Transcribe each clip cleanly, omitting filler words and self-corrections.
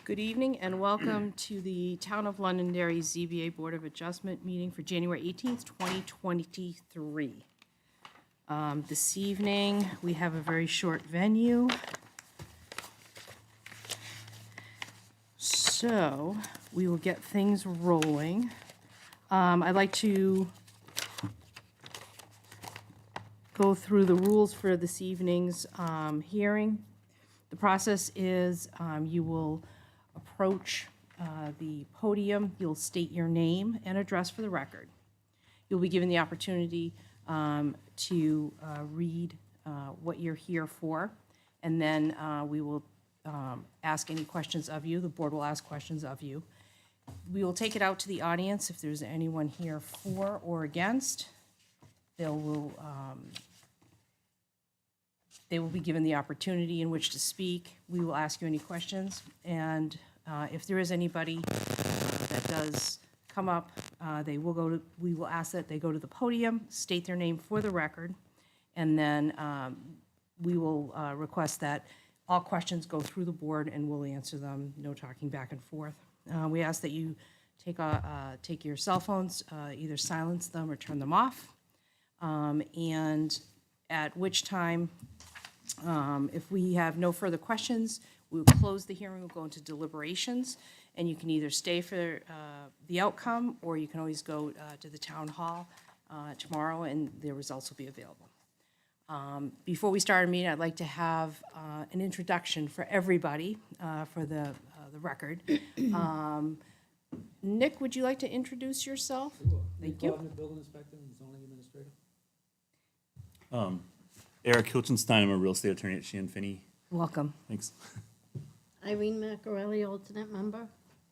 Good evening and welcome to the Town of Londonderry ZBA Board of Adjustment meeting for January 18th, 2023. This evening, we have a very short venue. So we will get things rolling. I'd like to go through the rules for this evening's hearing. The process is you will approach the podium, you'll state your name and address for the record. You'll be given the opportunity to read what you're here for, and then we will ask any questions of you. The board will ask questions of you. We will take it out to the audience if there's anyone here for or against. They will be given the opportunity in which to speak. We will ask you any questions, and if there is anybody that does come up, we will ask that they go to the podium, state their name for the record, and then we will request that all questions go through the board and we'll answer them, no talking back and forth. We ask that you take your cell phones, either silence them or turn them off, and at which time, if we have no further questions, we will close the hearing, we'll go into deliberations, and you can either stay for the outcome, or you can always go to the town hall tomorrow, and the results will be available. Before we start our meeting, I'd like to have an introduction for everybody for the record. Nick, would you like to introduce yourself? Sure. Thank Nick you. Wagner, Building Inspector and Zoning Administrator. Eric Hilchenstein, I'm a real estate attorney at Sheehan Finney. Welcome. Thanks. Irene Macarelli, alternate member.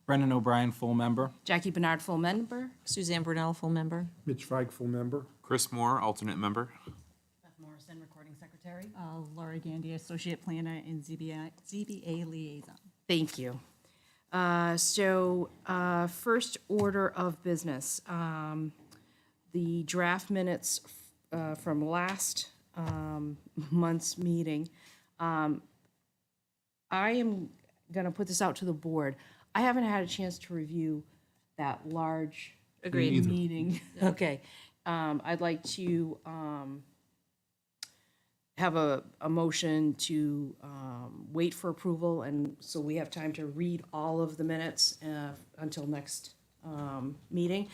Brendan O'Brien, full member. Jackie Bernard, full member. Suzanne Brunel, full member. Mitch Feig, full member. Chris Moore, alternate member. Beth Morrison, recording secretary. Laura Gandy, associate planner and ZBA liaison. Thank you. First order of business. The draft minutes from last month's meeting. I am going to put this out to the board. I haven't had a chance to review that large Agreed. meeting. Okay. I'd like to have a motion to wait for approval, and so we have time to read all of the minutes until next meeting.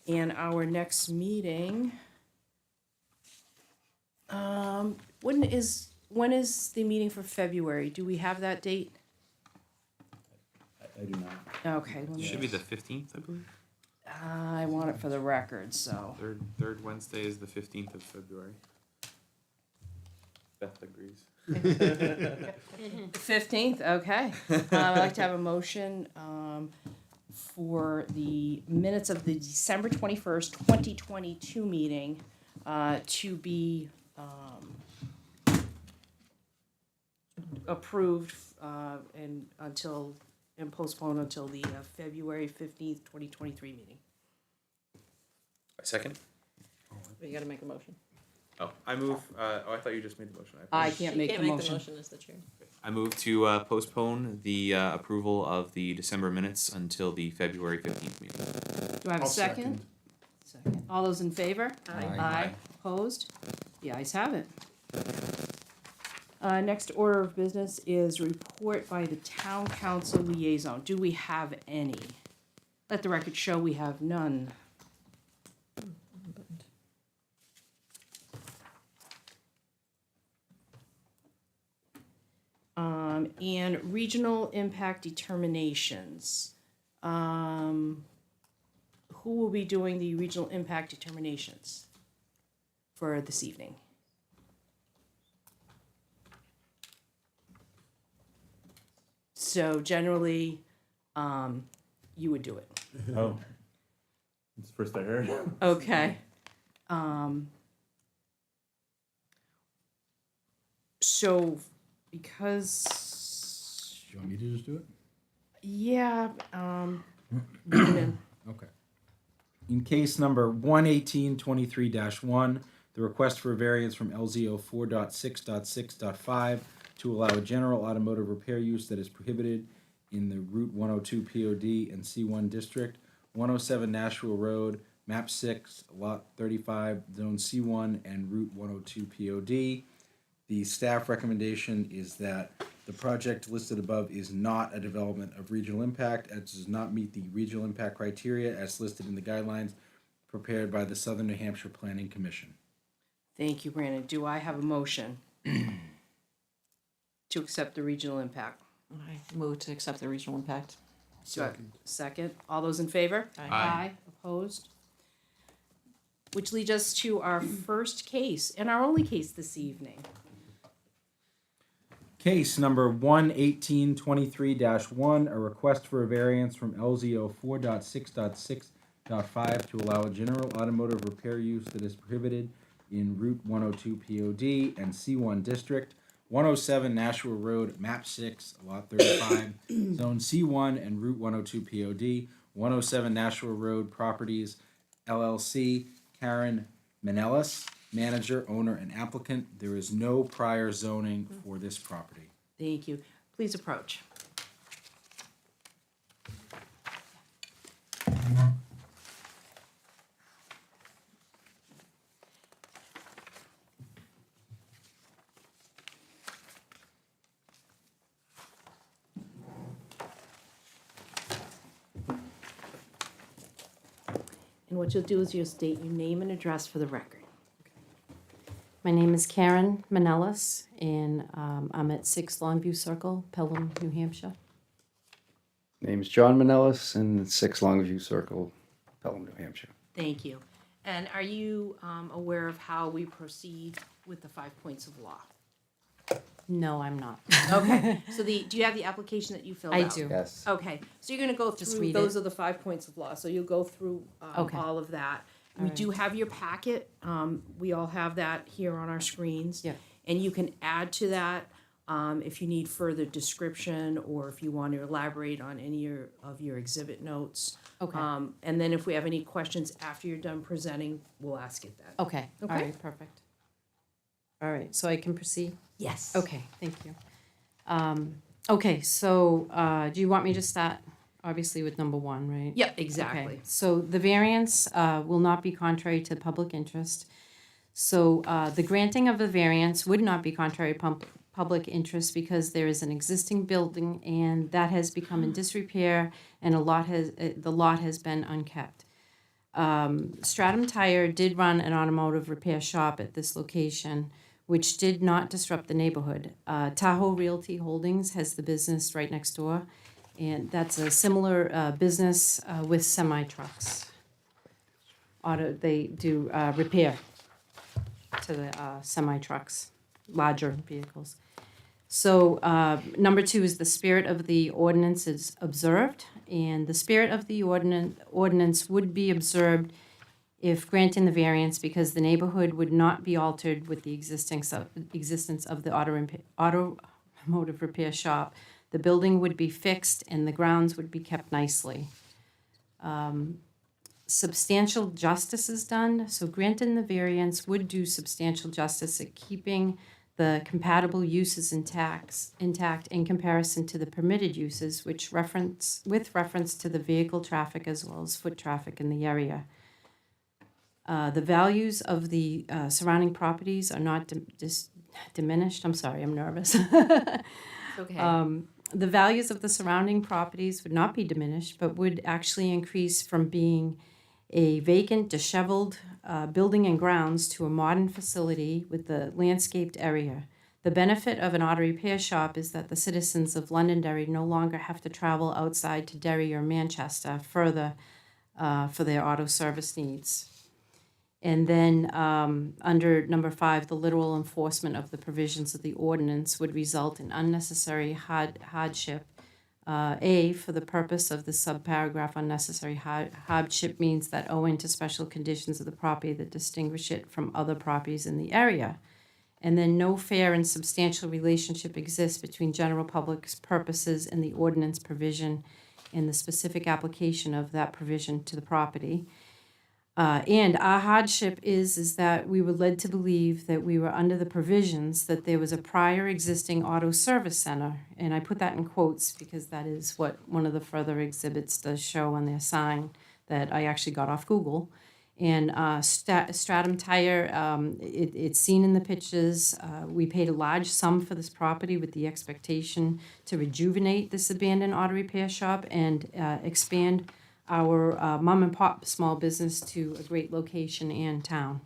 And our next meeting, when is the meeting for February? Do we have that date? I do not. Okay. let me- Should be the 15th, I believe. I want it for the record, so. Third Wednesday is the 15th of February. Beth agrees. 15th, okay. I'd like to have a motion for the minutes of the December 21st, 2022 meeting to be approved and postponed until the February 15th, 2023 meeting. A second? But you gotta make a motion. Oh, I move, I thought you just made the motion. I apologize. can't She make can't the make motion. the motion as the chair. I move to postpone the approval of the December minutes until the February 15th meeting. Do I have a I'll second? Second. All those in favor? Aye. Aye. Opposed? The ayes have it. Next order of business is report by the town council liaison. Do we have any? Let the record show we have none. And regional impact determinations. Who will be doing the regional impact determinations for this evening? So generally, you would do it. Oh. It's the first I heard. Okay. So because, Do you want me to just do it? yeah, Brendan, Okay. In case number 11823-1, the request for a variance from LZO 4.6.6.5 to allow a general automotive repair use that is prohibited in the Route 102 POD and C1 district, 107 Nashua Road, map 6, lot 35, zone C1 and Route 102 POD. The staff recommendation is that the project listed above is not a development of regional impact, as does not meet the regional impact criteria as listed in the guidelines prepared by the Southern New Hampshire Planning Commission. Thank you, Brandon. Do I have a motion to accept the regional impact? I move to accept the regional impact. Second. All those in favor? Aye. Opposed? Which leads us to our first case, and our only case this evening. Case number 11823-1, a request for a variance from LZO 4.6.6.5 to allow a general automotive repair use that is prohibited in Route 102 POD and C1 district, 107 Nashua Road, map 6, lot 35, zone C1 and Route 102 POD, 107 Nashua Road Properties, LLC, Karen Manellis, manager, owner, and applicant. There is no prior zoning for this property. Thank you. Please approach. And what you'll do is you'll state your name and address for the record. My name is Karen Manellis, and I'm at 6 Longview Circle, Pelham, New Hampshire. Name's John Manellis, and 6 Longview Circle, Pelham, New Hampshire. Thank you. And are you aware of how we proceed with the 5 points of law? No, I'm not. Okay, so do you have the application that you filled out? I do. Yes. Okay, so you're gonna go Just through, read those it. are the 5 points of law, so you'll go through Okay. all of that. We do have your packet, we all have that here on our screens. Yeah. And you can add to that if you need further description or if you want to elaborate on any of your exhibit notes. Okay. And then if we have any questions after you're done presenting, we'll ask it then. Okay, all Okay. right, perfect. All right, so I can proceed? Yes. Okay, thank you. Okay, so do you want me to start, obviously, with number 1, right? Yep, Okay, exactly. so the variance will not be contrary to public interest. So the granting of the variance would not be contrary to public interest because there is an existing building and that has become in disrepair and the lot has been unkept. Stratum Tire did run an automotive repair shop at this location, which did not disrupt the neighborhood. Tahoe Realty Holdings has the business right next door, and that's a similar business with semi-trucks. They do repair to the semi-trucks, larger vehicles. So number 2 is the spirit of the ordinance is observed, and the spirit of the ordinance would be observed if granting the variance because the neighborhood would not be altered with the existence of the automotive repair shop. The building would be fixed and the grounds would be kept nicely. Substantial justice is done, so granting the variance would do substantial justice at keeping the compatible uses intact in comparison to the permitted uses, with reference to the vehicle traffic as well as foot traffic in the area. The values of the surrounding properties are not diminished. I'm sorry, I'm nervous. Okay. The values of the surrounding properties would not be diminished, but would actually increase from being a vacant, disheveled building and grounds to a modern facility with the landscaped area. The benefit of an auto repair shop is that the citizens of Londonderry no longer have to travel outside to Derry or Manchester further for their auto service needs. And then under number 5, the literal enforcement of the provisions of the ordinance would result in unnecessary hardship. For the purpose of the subparagraph, unnecessary hardship means that owing to special conditions of the property that distinguish it from other properties in the area. And then no fair and substantial relationship exists between general public's purposes and the ordinance provision and the specific application of that provision to the property. And our hardship is that we were led to believe that we were under the provisions that there was a prior existing auto service center. And I put that in quotes because that is what one of the further exhibits does show on their sign that I actually got off Google. And Stratum Tire, it's seen in the pictures. We paid a large sum for this property with the expectation to rejuvenate this abandoned auto repair shop and expand our mom and pop small business to a great location and town.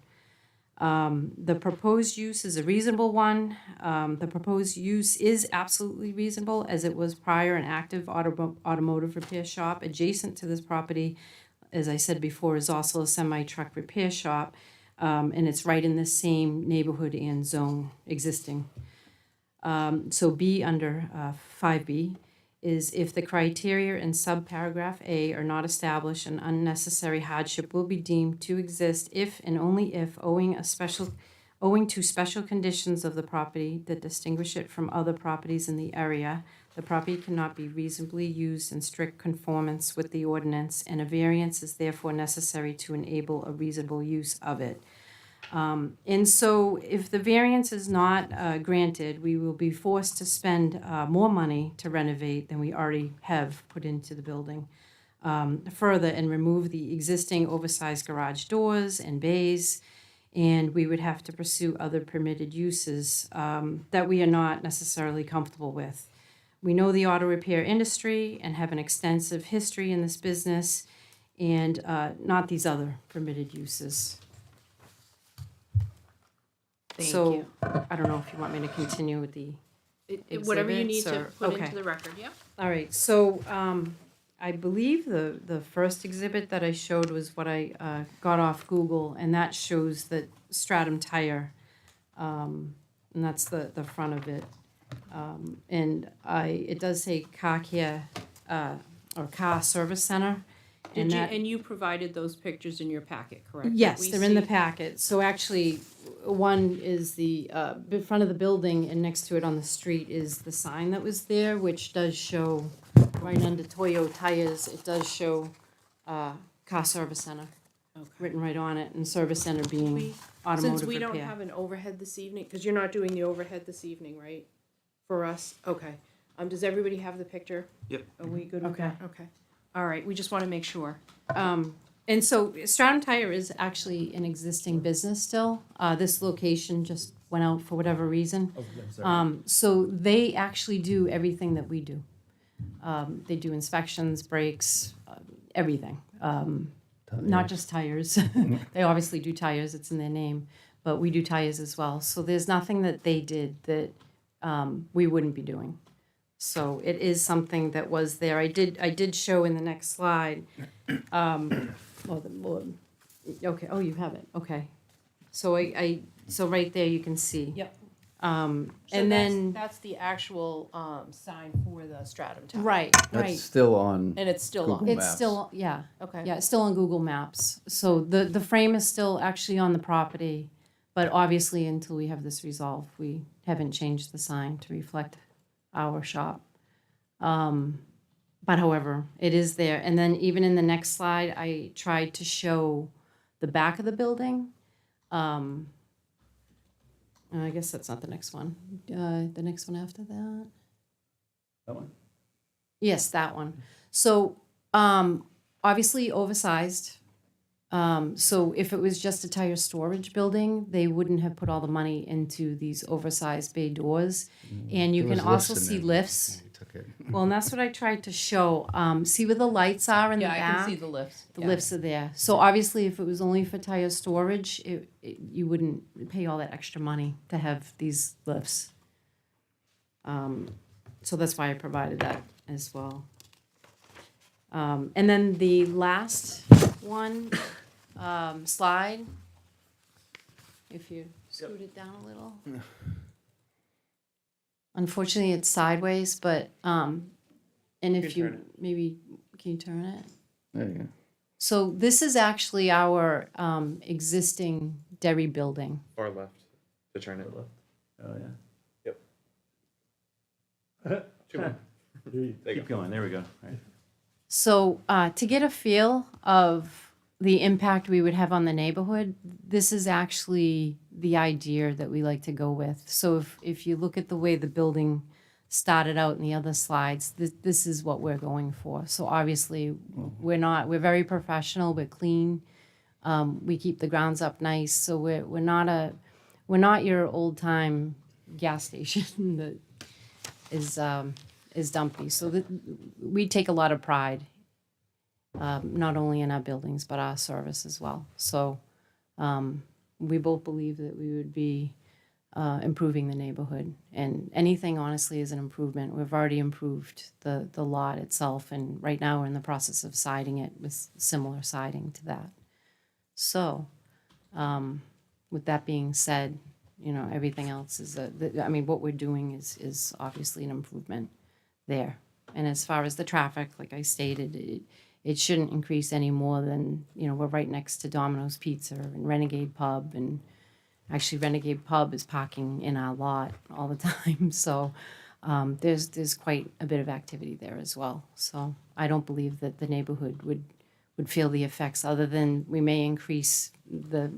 The proposed use is a reasonable one. The proposed use is absolutely reasonable as it was prior an active automotive repair shop. Adjacent to this property, as I said before, is also a semi-truck repair shop. And it's right in the same neighborhood and zone existing. So B under 5B is if the criteria in subparagraph A are not established, an unnecessary hardship will be deemed to exist if and only if owing to special conditions of the property that distinguish it from other properties in the area, the property cannot be reasonably used in strict conformance with the ordinance, and a variance is therefore necessary to enable a reasonable use of it. And so if the variance is not granted, we will be forced to spend more money to renovate than we already have put into the building. Further, and remove the existing oversized garage doors and bays, and we would have to pursue other permitted uses that we are not necessarily comfortable with. We know the auto repair industry and have an extensive history in this business, and not these other permitted uses. Thank So, you. I don't know if you want me to continue with the Whatever you need exhibits, to or- put okay. into the record, yep. All right, so I believe the first exhibit that I showed was what I got off Google, and that shows that Stratum Tire, and that's the front of it. And it does say car care, or car service center. Did and you, that- and you provided those pictures in your packet, correct? That Yes, we they're in the see? packet. So actually, one is the front of the building, and next to it on the street is the sign that was there, which does show, right under Toyo Tires, it does show car service center, Okay. written right on it, and service center being We- automotive Since we don't repair. have an overhead this evening, because you're not doing the overhead this evening, right? For us? Okay. Does everybody have the picture? Yep. Are we good with Okay. that? Okay. All right, we just want to make sure. And so Stratum Tire is actually an existing business still. This location just went out for whatever reason. So they actually do everything that we do. They do inspections, brakes, everything. Not just tires. They obviously do tires, it's in their name, but we do tires as well. So there's nothing that they did that we wouldn't be doing. So it is something that was there. I did show in the next slide. Okay, oh, you have it, okay. So so right there you can see. Yep. And then, That's the actual sign for the Stratum Tower. right, That's right. still on. And it's still on. Google It's Maps. still, yeah, Okay. yeah, it's still on Google Maps. So the frame is still actually on the property, but obviously until we have this resolved, we haven't changed the sign to reflect our shop. But however, it is there. And then even in the next slide, I tried to show the back of the building. I guess that's not the next one. The next one after that? That one? Yes, that one. So, obviously oversized. So if it was just a tire storage building, they wouldn't have put all the money into these oversized bay doors. And you There can was lifts also in see there. lifts. We took it. Well, and that's what I tried to show. See where the lights are in the Yeah, I back? can see the lifts. The Yeah. lifts are there. So obviously, if it was only for tire storage, you wouldn't pay all that extra money to have these lifts. So that's why I provided that as well. And then the last one, slide, if you scoot it down a little. Unfortunately, it's sideways, but, and if can turn you, maybe, can you turn it? There you go. So this is actually our existing dairy building. Far left to turn it. Oh, yeah. Two more. There you Keep go. going, there we go. Right. So to get a feel of the impact we would have on the neighborhood, this is actually the idea that we like to go with. So if you look at the way the building started out in the other slides, this is what we're going for. So obviously, we're very professional, we're clean. We keep the grounds up nice, so we're not your old time gas station that is dumpy. So we take a lot of pride, not only in our buildings but our service as well. So we both believe that we would be improving the neighborhood, and anything honestly is an improvement. We've already improved the lot itself, and right now we're in the process of siding it with similar siding to that. So, with that being said, everything else is what we're doing is obviously an improvement there. And as far as the traffic, like I stated, it shouldn't increase any more than, we're right next to Domino's Pizza and Renegade Pub, and actually Renegade Pub is parking in our lot all the time. So, there's quite a bit of activity there as well. So I don't believe that the neighborhood would feel the effects, other than we may increase the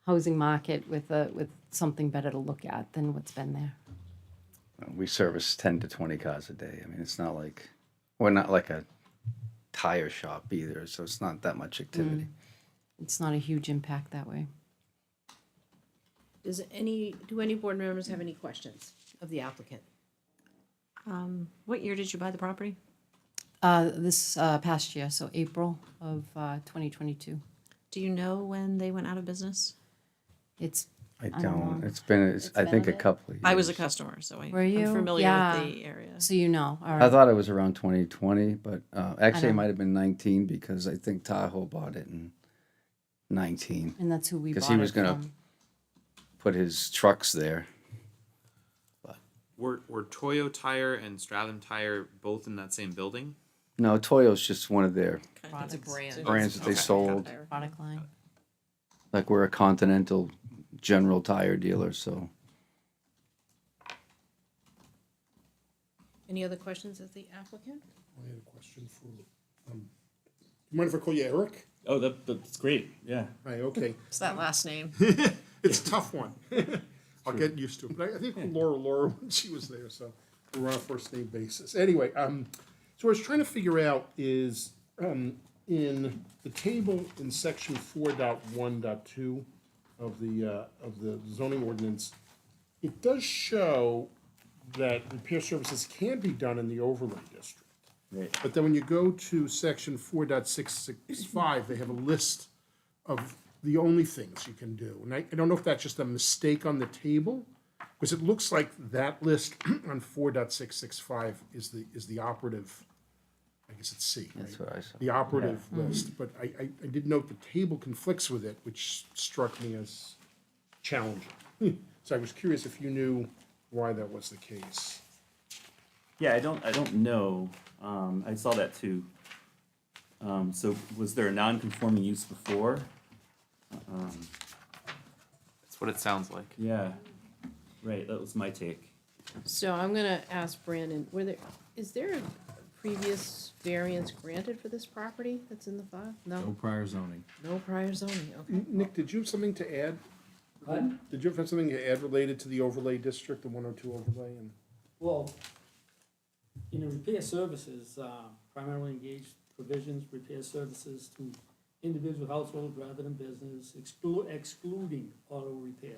housing market with something better to look at than what's been there. We service 10 to 20 cars a day. I mean, it's not like, we're not like a tire shop either, so it's not that much activity. It's not a huge impact that way. Do any board members have any questions of the applicant? What year did you buy the property? This past year, so April of 2022. Do you know when they went out of business? It's I don't don't, know. it's been, I think a been a bit. couple of years. I was a customer, so Were you? I'm familiar Yeah. with the area. So all I right. thought it was around 2020, but actually it don't- might have been 19 because I think Tahoe bought it in 19. And that's who we bought 'Cause he was it gonna- from. Put his trucks there. Were Toyo Tire and Stratham Tire both in that same building? No, Toyo's just one of their Okay. It's a brand. brands that they Okay. sold. Product line. Like we're a Continental General Tire dealer, so. Any other questions of the applicant? I had a question for, you mind if I call you Eric? Oh, that's great, yeah. Hi, okay. It's that last name. It's a tough one. I'll get used to it. But I think Laura, when she was there, so we're on a first name basis. Anyway, so what I was trying to figure out is, in the table in section 4.1.2 of the zoning ordinance, it does show that repair services can be done in the overlay district. Right. But then when you go to section 4.665, they have a list of the only things you can do. And I don't know if that's just a mistake on the table, because it looks like that list on 4.665 is the operative, I guess it's C, right? That's what I saw. The operative list, but I did note the table conflicts with it, which struck me as challenging. So I was curious if you knew why that was the case. Yeah, I don't know. I saw that too. So was there a non-conforming use before? That's what it sounds like. Yeah, right, that was my take. So I'm gonna ask Brandon, is there a previous variance granted for this property that's in the file? No No, prior zoning. no prior zoning, okay. Nick, did you have something to add? Did you have something to add related to the overlay district, the 102 overlay? And Well, in the repair services, primarily engaged provisions, repair services to individual households rather than business, excluding auto repair.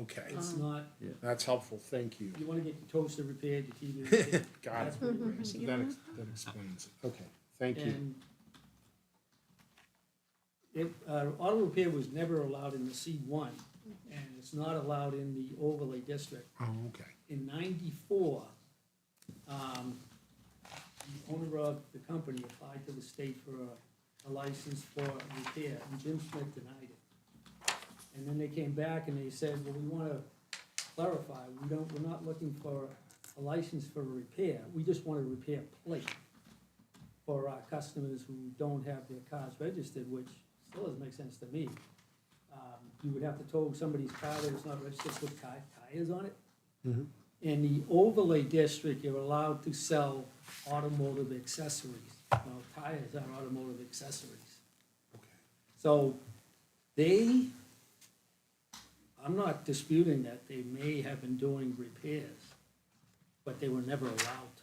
okay, It's not, that's helpful, thank you. you wanna get your toaster repaired, your TV repaired. Got That's it. what we're So asking. that explains it, okay, thank you. And auto repair was never allowed in the C1, and it's not allowed in the overlay district. Oh, okay. In '94, the owner of the company applied to the state for a license for repair, and Jim Smith denied it. And then they came back and they said, well, we wanna clarify, we're not looking for a license for repair, we just want a repair plate for our customers who don't have their cars registered, which still doesn't make sense to me. You would have to tow somebody's car that is not registered with tires on it. In the overlay district, you're allowed to sell automotive accessories. Well, tires are automotive accessories. So they, I'm not disputing that they may have been doing repairs, but they were never allowed to.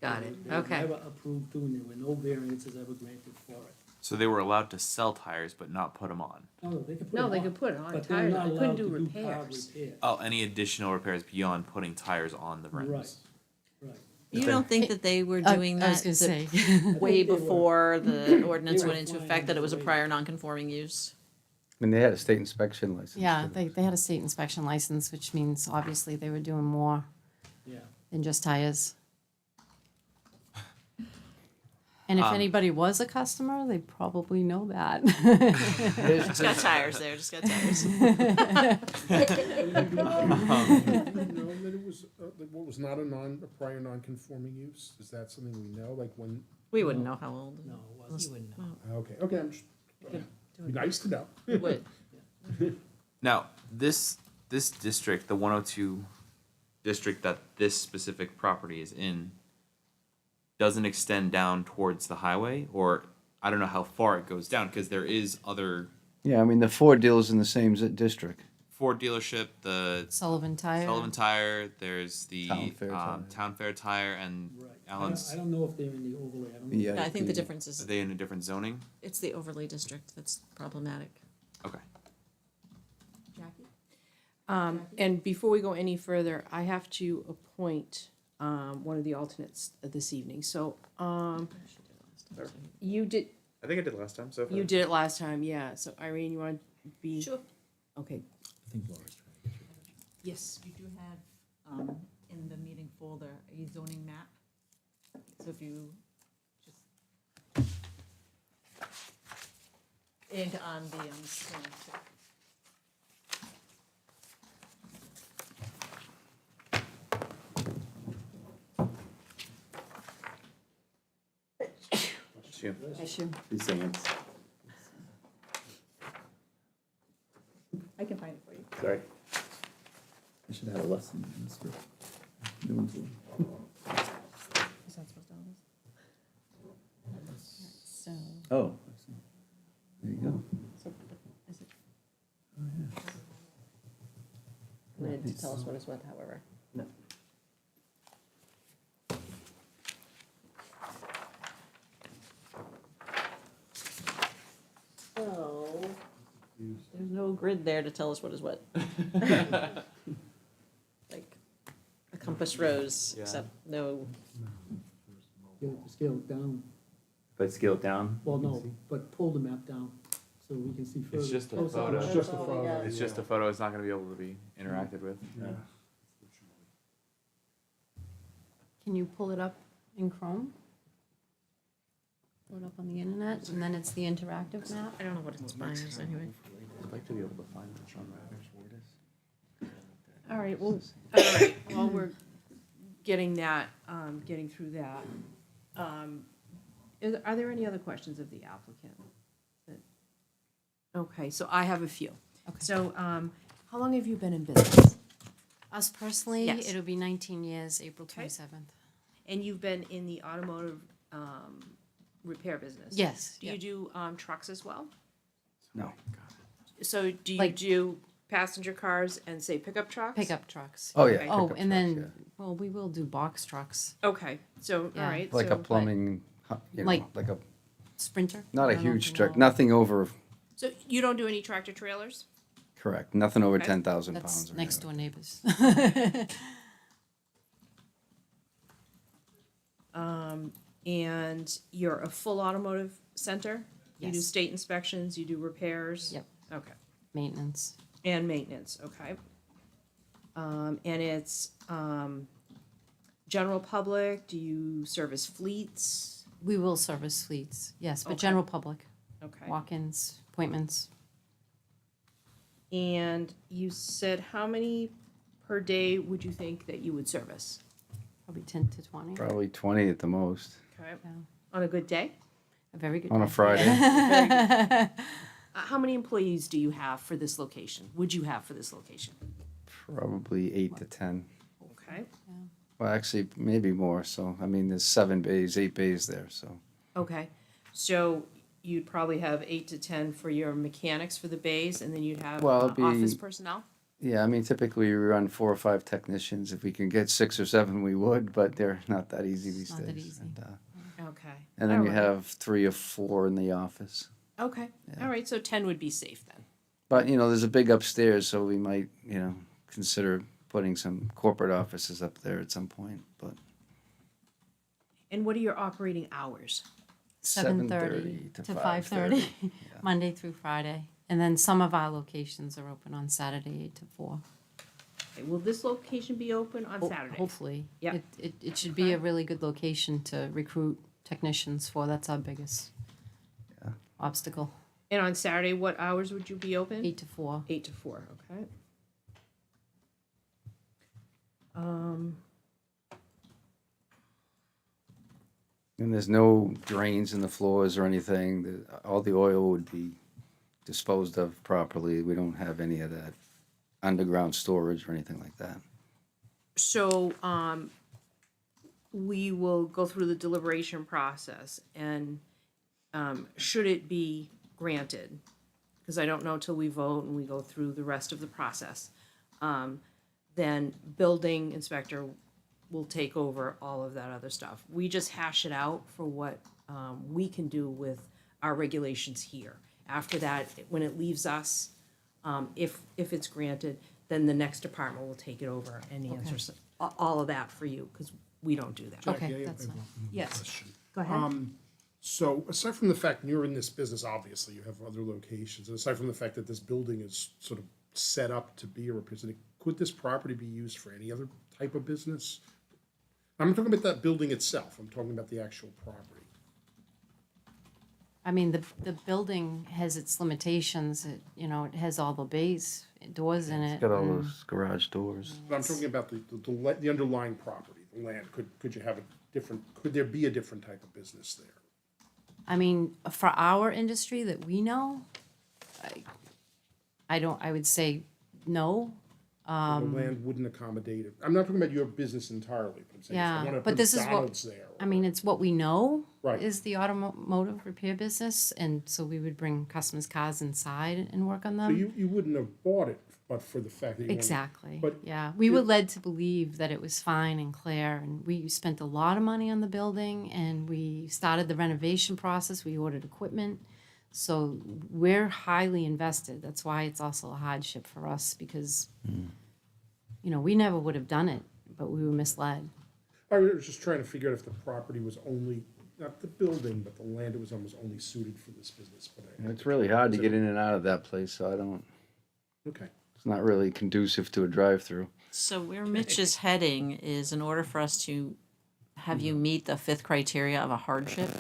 Got it, They were okay. never approved doing, there were no variances ever granted for it. So they were allowed to sell tires but not put them on. No, they could put No, them they on, could put it on but they're tires, not they allowed couldn't to do do car repairs. repairs. Oh, any additional repairs beyond putting tires on the rims? Right, right. You don't think that they were I doing was that gonna say. way they were- before the ordinance were went into flying effect, that it was a under the prior non-conforming use? I mean, they had a state inspection license. Yeah, too. they had a state inspection license, which means obviously they were doing more Yeah. than just tires. And if Um, anybody was a customer, they probably know that. Just got tires there, just got tires. No, that it was, that what was not a prior non-conforming use? Is that something we know, like when, We wouldn't know how old. No, it wasn't. You wouldn't know. okay, I'm just, be nice to know. It would. Now, this district, the 102 district that this specific property is in, doesn't extend down towards the highway, or I don't know how far it goes down, because there is other Yeah, I mean, the Ford deal's in the same district. Ford dealership, the Sullivan Tire. Sullivan Tire, there's the Town Fair Tire. Town Fair Tire, and Right. Allen's. I don't know if they're in the overlay, I don't know. Yeah. Yeah, I think the the- difference Are is, they in a different zoning? it's the overlay district that's problematic. Okay. Jackie? And before we go any further, I have to appoint one of the alternates this evening. So you did, I think I did last time, so. you did it last time, yeah. So Irene, you want to be? Sure. Okay. I think Laura's trying to get you. Yes. You do have, in the meeting folder, a zoning map. So if you just. And on the, screen too. You. Issue. He's saying it's, I can find it for you. sorry. I should have had a lesson in this for new ones. Is that supposed to have this? So, Oh, I see. There you go. So, is it? Wanted to tell us what is what, however. No. So, there's no grid there to tell us what is what. Like, a compass rose, Yeah. except no, Scale it down, If I scale it down. well, no, but pull the map down, so we can see further. It's just a Oh, sorry. photo. It's just a all we photo. got. It's just a photo, it's not gonna be able to be interacted with. Yeah. can you pull it up in Chrome? Pull it up on the internet, and then it's the interactive map? I don't know what it's buying us anyway. I'd like to be able to find which one All right, well, all right, while we're getting that, getting through that, are there any other questions of the applicant? Okay, so I have a few. Okay. So, how long have you been in business? Us personally, Yes. it'll be 19 years, April Okay. 27th. And you've been in the automotive, repair business? Yes, Do yeah. you do, trucks as well? No. So do you Like- do passenger cars and say pickup trucks? Pickup trucks. Oh, yeah. Okay. Oh, pickup and trucks, then, yeah. well, we will do box trucks. Okay, so, all Yeah. right. Like so- a plumbing, you know, Like- like a, Sprinter? not a I don't know if huge you truck, know. nothing over, So you don't do any tractor trailers? correct, nothing over Okay. 10,000 That's pounds. or next anything. door neighbors. And you're a full automotive center? You do Yes. state inspections, you do repairs? Yep. Okay, Maintenance. and maintenance, okay. And it's, general public, do you service fleets? We will service fleets, yes, but Okay. general public, Okay. walk-ins, appointments. And you said how many per day would you think that you would service? Probably 10 to 20. Probably 20 at the most, Okay, Yeah. on a good day? A very good on a day. Friday. How many employees do you have for this location? Would you have for this location? Probably 8 to 10. Okay, Well, actually, maybe more, so, I mean, there's 7 bays, 8 bays there, so. okay. So you'd probably have 8 to 10 for your mechanics for the bays, and then you'd have Well, it'd office be- personnel? Yeah, I mean, typically we run 4 or 5 technicians. If we can get 6 or 7, we would, but they're not that easy these not days. that easy. Okay. And then you Alright. have 3 or 4 in the office. Okay, all right, so 10 would be safe then. But, you know, there's a big upstairs, so we might, you know, consider putting some corporate offices up there at some point, but And what are your operating hours? 7:30 to 5:30, Monday through Friday. And then some of our locations are open on Saturday 8 to 4. Okay, will this location be open on Saturday? Hopefully. Yep. It should be a really good location to recruit technicians for. That's our biggest obstacle. And on Saturday, what hours would you be open? 8 to 4. 8 to 4, okay. and there's no drains in the floors or anything. All the oil would be disposed of properly. We don't have any of that underground storage or anything like that. So, we will go through the deliberation process, and, should it be granted, because I don't know till we vote and we go through the rest of the process, then building inspector will take over all of that other stuff. We just hash it out for what, we can do with our regulations here. After that, when it leaves us, if it's granted, then the next department will take it over and answer all of that for you, because we don't do that. Okay, Jackie, I that's have fine. one Yes. question. Go ahead. So aside from the fact that you're in this business, obviously you have other locations, and aside from the fact that this building is sort of set up to be a repair center, could this property be used for any other type of business? I'm not talking about that building itself, I'm talking about the actual property. I mean, the building has its limitations. It, you know, it has all the bays, doors in it. Got all and- those garage doors. But I'm talking about the underlying property, the land, could you have a different, could there be a different type of business there? I mean, for our industry that we know, I would say no. The land wouldn't accommodate it, I'm not talking about your business entirely, but I'm saying, if I Yeah, wanna but put this is what, McDonald's there. I mean, it's what we know Right. is the automotive repair business, and so we would bring customers' cars inside and work on So them. you wouldn't have bought it, but for the fact that you wanted. Exactly, But yeah. We were led to believe that it was fine and clear, and we spent a lot of money on the building, and we started the renovation process, we ordered equipment. So we're highly invested. That's why it's also a hardship for us, because, you know, we never would have done it, but we were misled. I was just trying to figure out if the property was only, not the building, but the land it was on was only suited for this business, but I. It's really hard to get in and out of that place, so I don't, Okay. it's not really conducive to a drive-through. So where Mitch is heading is in order for us to have you meet the 5th criteria of a hardship.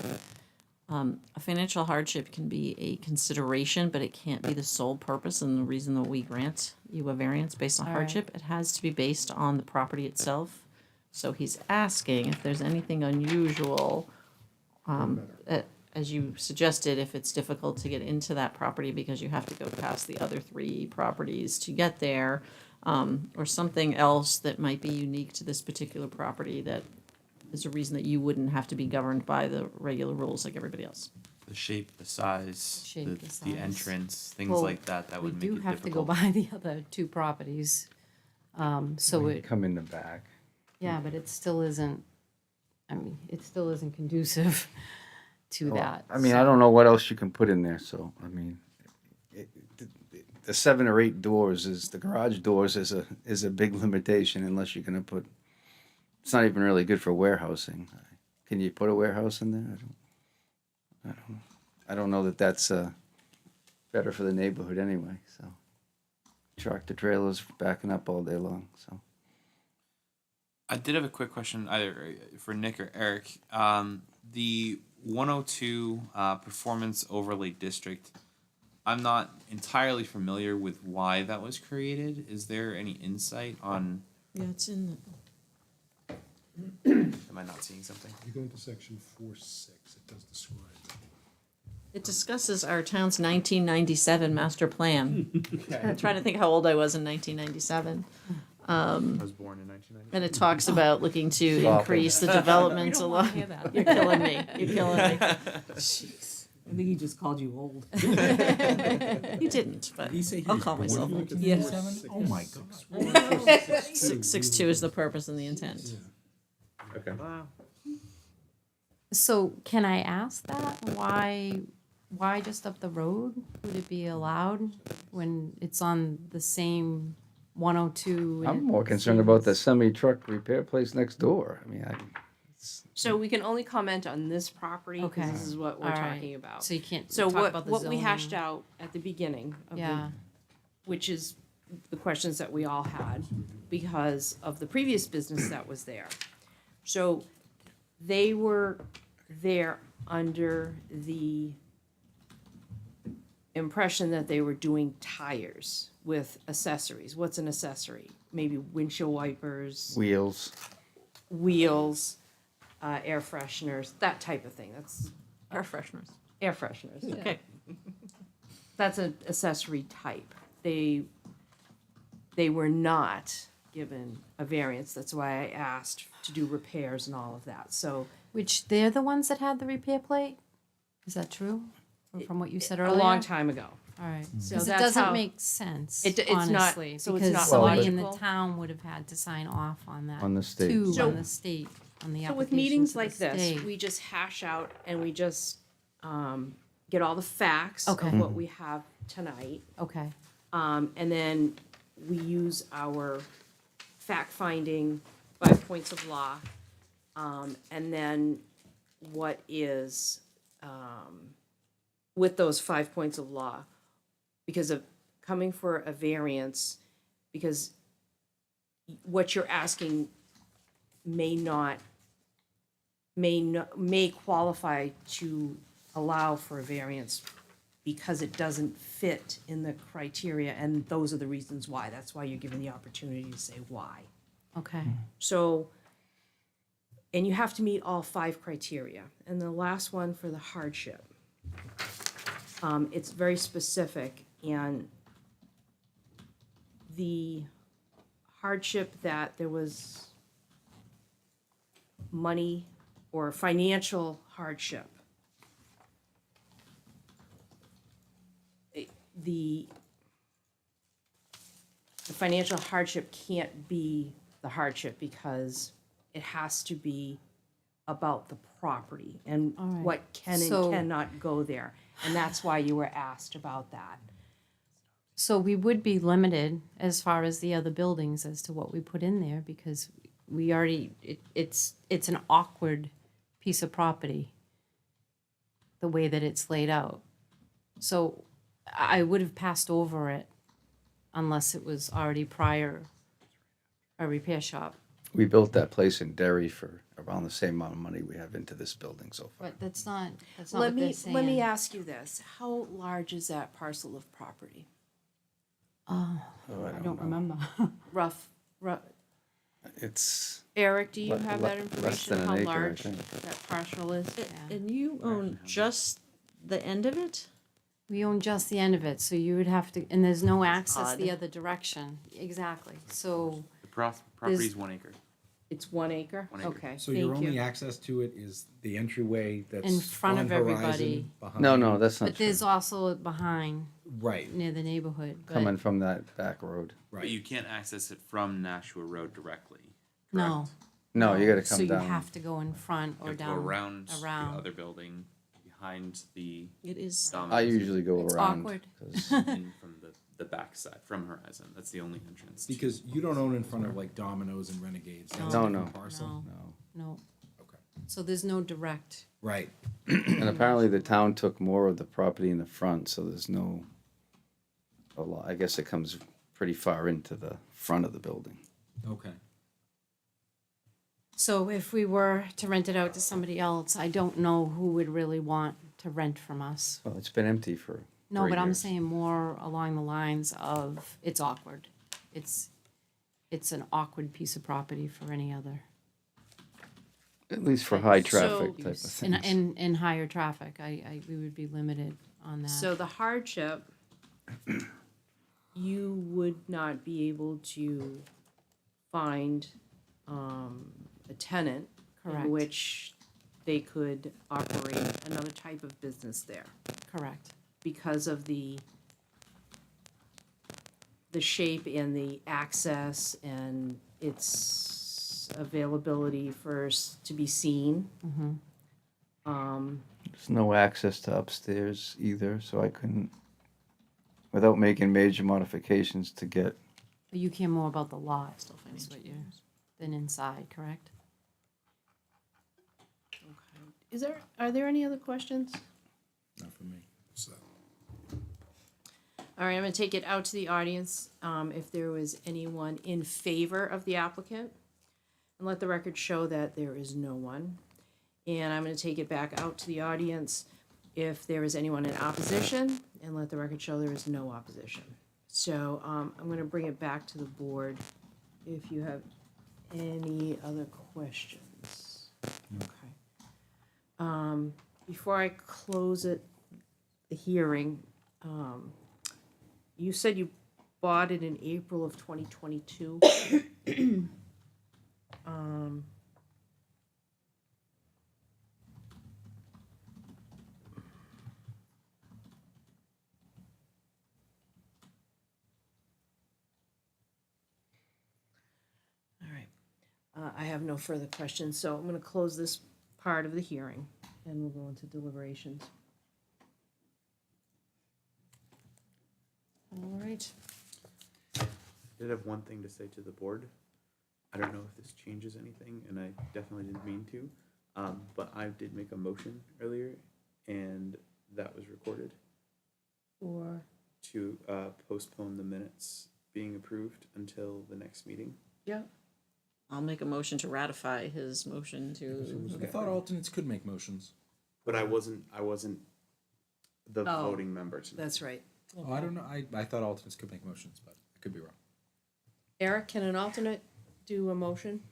A financial hardship can be a consideration, but it can't be the sole purpose and the reason that we grant you a variance based on All right. hardship. It has to be based on the property itself. So he's asking if there's anything unusual, as you suggested, if it's difficult to get into that property because you have to go past the other 3 properties to get there, or something else that might be unique to this particular property that is a reason that you wouldn't have to be governed by the regular rules like everybody else. The shape, the size, Shape, the the size. entrance, things Well, like that, that We would make do it have to go difficult. by the other 2 properties. So it, Come in the back. yeah, but it still isn't, I mean, it still isn't conducive to that. I mean, I don't know what else you can put in there, so, I mean, the 7 or 8 doors is, the garage doors is a big limitation unless you're gonna put, it's not even really good for warehousing. Can you put a warehouse in there? I don't know that that's, better for the neighborhood anyway, so. Tractor trailers backing up all day long, so. I did have a quick question either for Nick or Eric. The 102 Performance Overlay District, I'm not entirely familiar with why that was created. Is there any insight on, Yeah, it's in the. am I not seeing something? You go into section 4.6, it does describe. It discusses our town's 1997 master plan. I'm trying to think how old I was in 1997. I was born in 1990. And it talks about looking to Stop it. increase the development don't along. wanna hear that. You're killing me. You're killing me. I think he just called you old. You didn't, but Did he say he I'll was call born myself in old. 1947? Oh my god. 6'2" is the purpose and the intent. Okay. Wow. So can I ask that? Why just up the road? Would it be allowed when it's on the same 102? and I'm more it concerned about the seems- semi-truck repair place next door. I mean, So we can only comment on this property because Okay. this is what we're All right. talking about. So you can't So talk what, about the what we hashed zoning. out at the beginning of the, Yeah, which is the questions that we all had because of the previous business that was there. So they were there under the impression that they were doing tires with accessories. What's an accessory? Maybe windshield wipers, wheels. wheels, air fresheners, that type of thing. That's Air fresheners. air fresheners. Okay. That's an accessory type. They were not given a variance. That's why I asked to do repairs and all of that. So which they're the ones that had the repair plate? Is that true? From what you said a earlier? long time ago. All right. So Because it that's doesn't how- make sense, It's not- honestly. so it's because not somebody in the logical. town would have had to sign off on that. On the state. Too, So- on the state, on the application So with meetings to the like this, state. we just hash out and we just get all the facts Okay. of what we have tonight. Okay, And then we use our fact-finding 5 points of law. And then what is, with those 5 points of law, because of coming for a variance, because what you're asking may qualify to allow for a variance because it doesn't fit in the criteria, and those are the reasons why. That's why you're given the opportunity to say why. okay. So, and you have to meet all 5 criteria. And the last one for the hardship. It's very specific, and the hardship that there was money or financial hardship. The financial hardship can't be the hardship because it has to be about the property and All right. what can and So- cannot go there. And that's why you were asked about that. So we would be limited as far as the other buildings as to what we put in there because we already, it's an awkward piece of property, the way that it's laid out. So I would have passed over it unless it was already prior a repair shop. We built that place in Derry for around the same amount of money we have into this building so far. But that's not Let what they're me saying. ask you this. How large is that parcel of property? Oh, I don't remember. Rough, It's Eric, do you Le- have le- that less information, than an how acre, I large think. that parcel is? And you own just the end of it? We own just the end of it, so you would have to, and there's no access the odd. other direction. Exactly. So The property is 1 acre. It's 1 acre? 1 acre. Okay, So your thank only you. access to it is the entryway that's In front on of Horizon, everybody. behind- no, that's not but true. there's also behind Right, near the neighborhood. But Coming from that back road. But right. you can't access it from Nashua Road directly. no. No, you gotta come So down. you have to go in front You or have to down go around around. the other building, behind the It is. I Domino's, It's usually go around. awkward. 'Cause in from the back side, from Horizon. That's the only entrance. Because you don't own in front of like Domino's and Renegades. That's No. a No, different no. parcel. No, no. Okay. So there's no direct. Right. And apparently the town took more of the property in the front, so there's no, a lot, I guess it comes pretty far into the front of the building. Okay. So if we were to rent it out to somebody else, I don't know who would really want to rent from us. Well, it's been empty for No, 3 but I'm years. saying more along the lines of it's awkward. It's an awkward piece of property for any other. At least for high traffic type of In, things. in higher traffic, we would be limited on that. So the hardship, you would not be able to find a tenant Correct. in which they could operate another type of business there Correct. because of the shape and the access and its availability for us to be seen. There's no access to upstairs either, so I couldn't, without making major modifications to get. But you care more about the lot, Still is financial what you're, than inside, correct? Are there any other questions? Not for me. So, All right, I'm gonna take it out to the audience, if there was anyone in favor of the applicant. And let the record show that there is no one. And I'm gonna take it back out to the audience if there is anyone in opposition, and let the record show there is no opposition. So, I'm gonna bring it back to the board if you have any other questions. Okay. Before I close it, the hearing, you said you bought it in April of 2022. All right. I have no further questions, so I'm going to close this part of the hearing, and we'll go into deliberations. All right. I did have one thing to say to the board. I don't know if this changes anything, and I definitely didn't mean to, but I did make a motion earlier, and that was recorded Or, to postpone the minutes being approved until the next meeting. yeah, I'll make a motion to ratify his motion to, I thought alternates could make motions. But I wasn't the Oh. voting member tonight. that's right. Oh, I don't know. I thought alternates could make motions, but I could be wrong. Eric, can an alternate do a motion?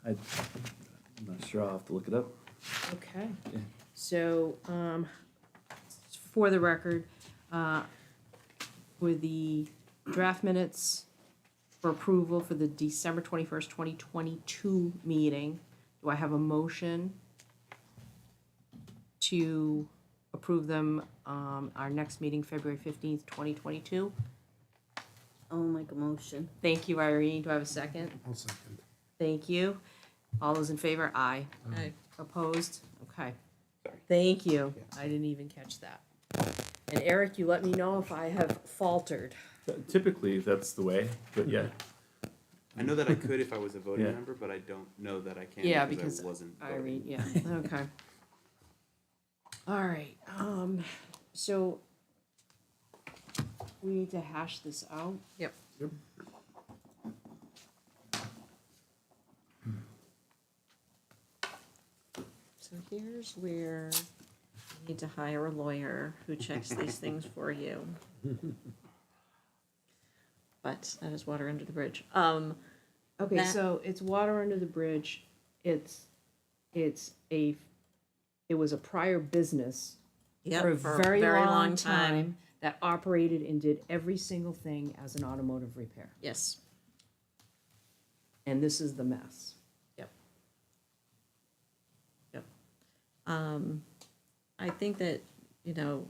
I'm not sure, I'll have to look it up. Okay. Yeah. So, for the record, for the draft minutes for approval for the December 21st, 2022 meeting, do I have a motion to approve them, our next meeting, February 15th, 2022? I'll make a motion. Thank you, Irene. Do I have a second? I'll second. Thank you. All those in favor? Aye. Aye. Opposed? Okay. Sorry. Thank you. I didn't even catch that. And Eric, you let me know if I have faltered. Typically, that's the way, but yeah. I know that I could if I was a voting Yeah. member, but I don't know that I can Yeah, because because I wasn't voting. Irene, yeah, okay. All right, so we need to hash this out. Yep. Yep. So here's where you need to hire a lawyer who checks these things for you. But that is water under the bridge. Okay, That- so it's water under the bridge. It was a prior business Yep, for a very long long time that operated and did every single thing as an automotive repair. Yes. And this is the mess. I think that, you know,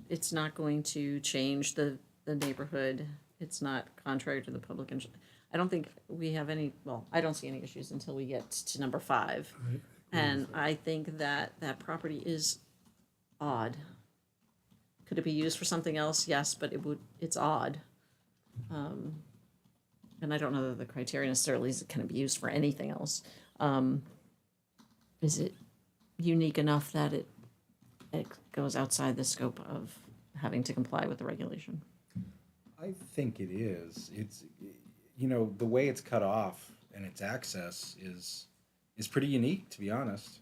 it's not going to change the neighborhood. It's not contrary to the public interest. I don't think we have any, well, I don't see any issues until we get to number 5. And I think that that property is odd. Could it be used for something else? Yes, but it's odd. And I don't know that the criteria necessarily is, can it be used for anything else? Is it unique enough that it goes outside the scope of having to comply with the regulation? I think it is. It's, you know, the way it's cut off and its access is pretty unique, to be honest.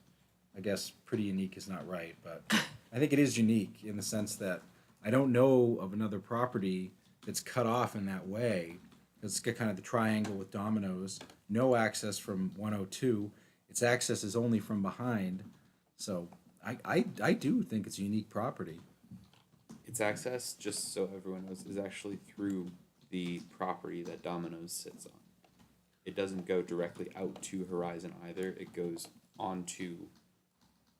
I guess pretty unique is not right, but I think it is unique in the sense that I don't know of another property that's cut off in that way. It's got kind of the triangle with dominoes, no access from 102. Its access is only from behind. So I do think it's a unique property. Its access, just so everyone knows, is actually through the property that Domino's sits on. it doesn't go directly out to Horizon either. It goes onto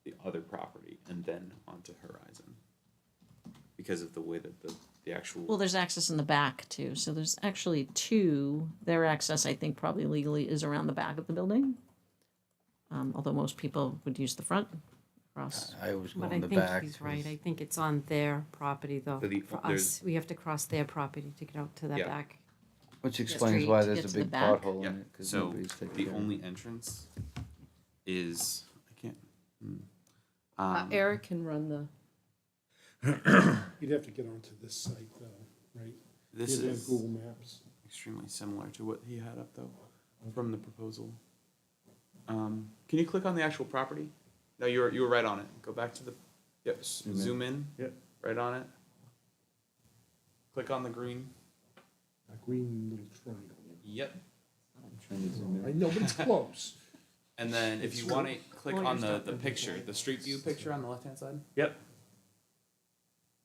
the other property and then onto Horizon. Because of the way that the actual. Well, there's access in the back too, so there's actually two. Their access, I think, probably legally is around the back of the building. Although most people would use the front across. I always go But in I the think back. he's right. I think it's on their property though. So the- For there's- us, we have to cross their property to get out to that Yeah. back. Which explains street why to there's get a to the big back. pothole Yeah, in it, because so nobody's taking the care of only it. entrance is, I can't. Eric can run the, You'd have to get onto this site though, right? This You'd have is Google Maps. extremely similar to what he had up though, from the proposal. Can you click on the actual property? No, you were right on it. Go back to the, yep, zoom in. Yep. Right on it. Click on the green. A green little triangle. Yep. I'm trying to zoom I in. know, but it's close. And then if you want to click Well, on you're the picture, the street view picture on the left hand side. Yep.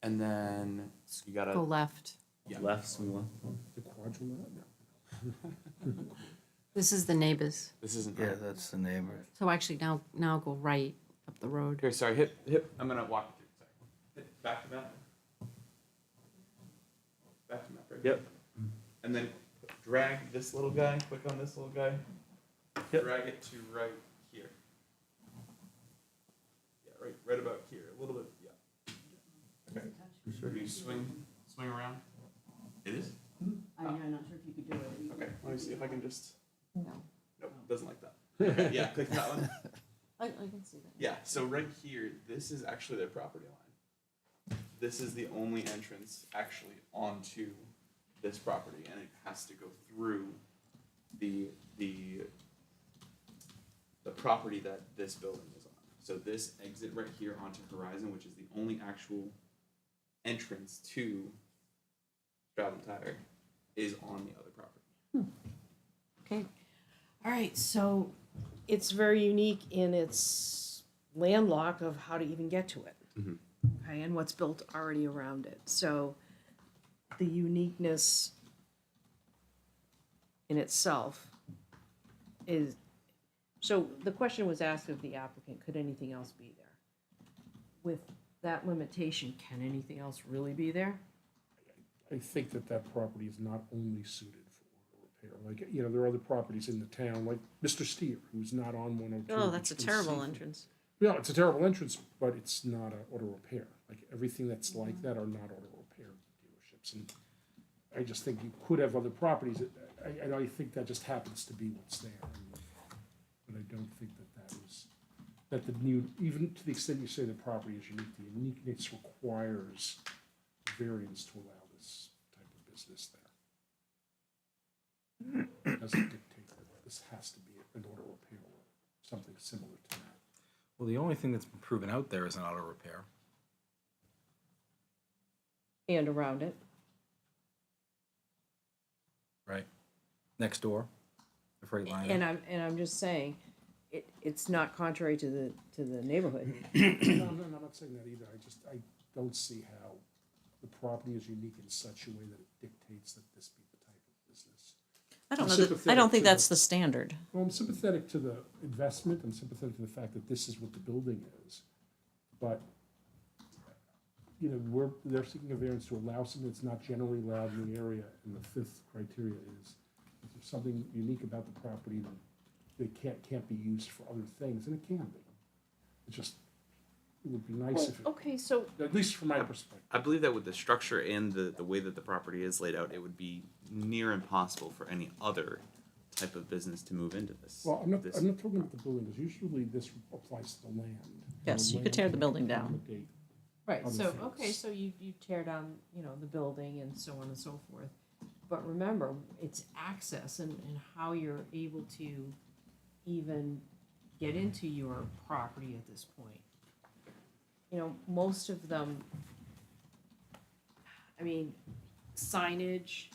And then you gotta. Go left. Yeah. Left, swing left. The quadrilateral. This is the neighbors. This isn't. Yeah, right. that's the neighbor. So actually now go right up the road. Here, sorry. Hit. I'm gonna walk you through. Sorry. Hit back to map. Back to map. Right. Yep. And then drag this little guy. Click on this little guy. Yep. Drag it to right here. Yeah, right about here. A little bit. Yeah. Okay. Can you swing around? It is. I'm not sure if you could do it. Okay. Let me see if I can just. No. Nope. Doesn't like that. Okay, yeah. Click that one. I can see that. Yeah, so right here, this is actually their property line. This is the only entrance actually onto this property, and it has to go through the property that this building is on. So this exit right here onto Horizon, which is the only actual entrance to Stratton Tire, is on the other property. Okay. All right, so it's very unique in its landlock of how to even get to it. Mhm. Okay, and what's built already around it. So the uniqueness in itself is, so the question was asked of the applicant, could anything else be there? With that limitation, can anything else really be there? I think that property is not only suited for auto repair. Like, you know, there are other properties in the town, like Mr. Steer, who's not on 102. Oh, that's a which you can terrible see- entrance. Yeah, it's a terrible entrance, but it's not a auto repair. Like, everything that's like that are not auto repair dealerships. And I just think you could have other properties. I think that just happens to be what's there. But I don't think that is, that the new, even to the extent you say the property is unique, the uniqueness requires variance to allow this type of business there. It doesn't dictate that this has to be an auto repair or something similar to that. Well, the only thing that's been proven out there is an auto repair. And around it. Right. Next door, the Freightliner. And I'm just saying, it's not contrary to the neighborhood. No, I'm not saying that either. I don't see how the property is unique in such a way that it dictates that this be the type of business. I don't I'm know that, I sympathetic don't think to that's the- the standard. Well, I'm sympathetic to the investment, I'm sympathetic to the fact that this is what the building is. But, you know, they're seeking a variance to allow something that's not generally allowed in the area, and the fifth criteria is, if there's something unique about the property that can't be used for other things, and it can be. It's just, it would be nice if, Okay, so at least from my perspective. I believe that with the structure and the way that the property is laid out, it would be near impossible for any other type of business to move into this. Well, I'm not this- talking about the building, because usually this applies to the land. Yes, The you could land tear the can building down. accommodate right, other so, things. okay, so you tear down, the building and so on and so forth. But remember, it's access and how you're able to even get into your property at this point. Most of them, signage.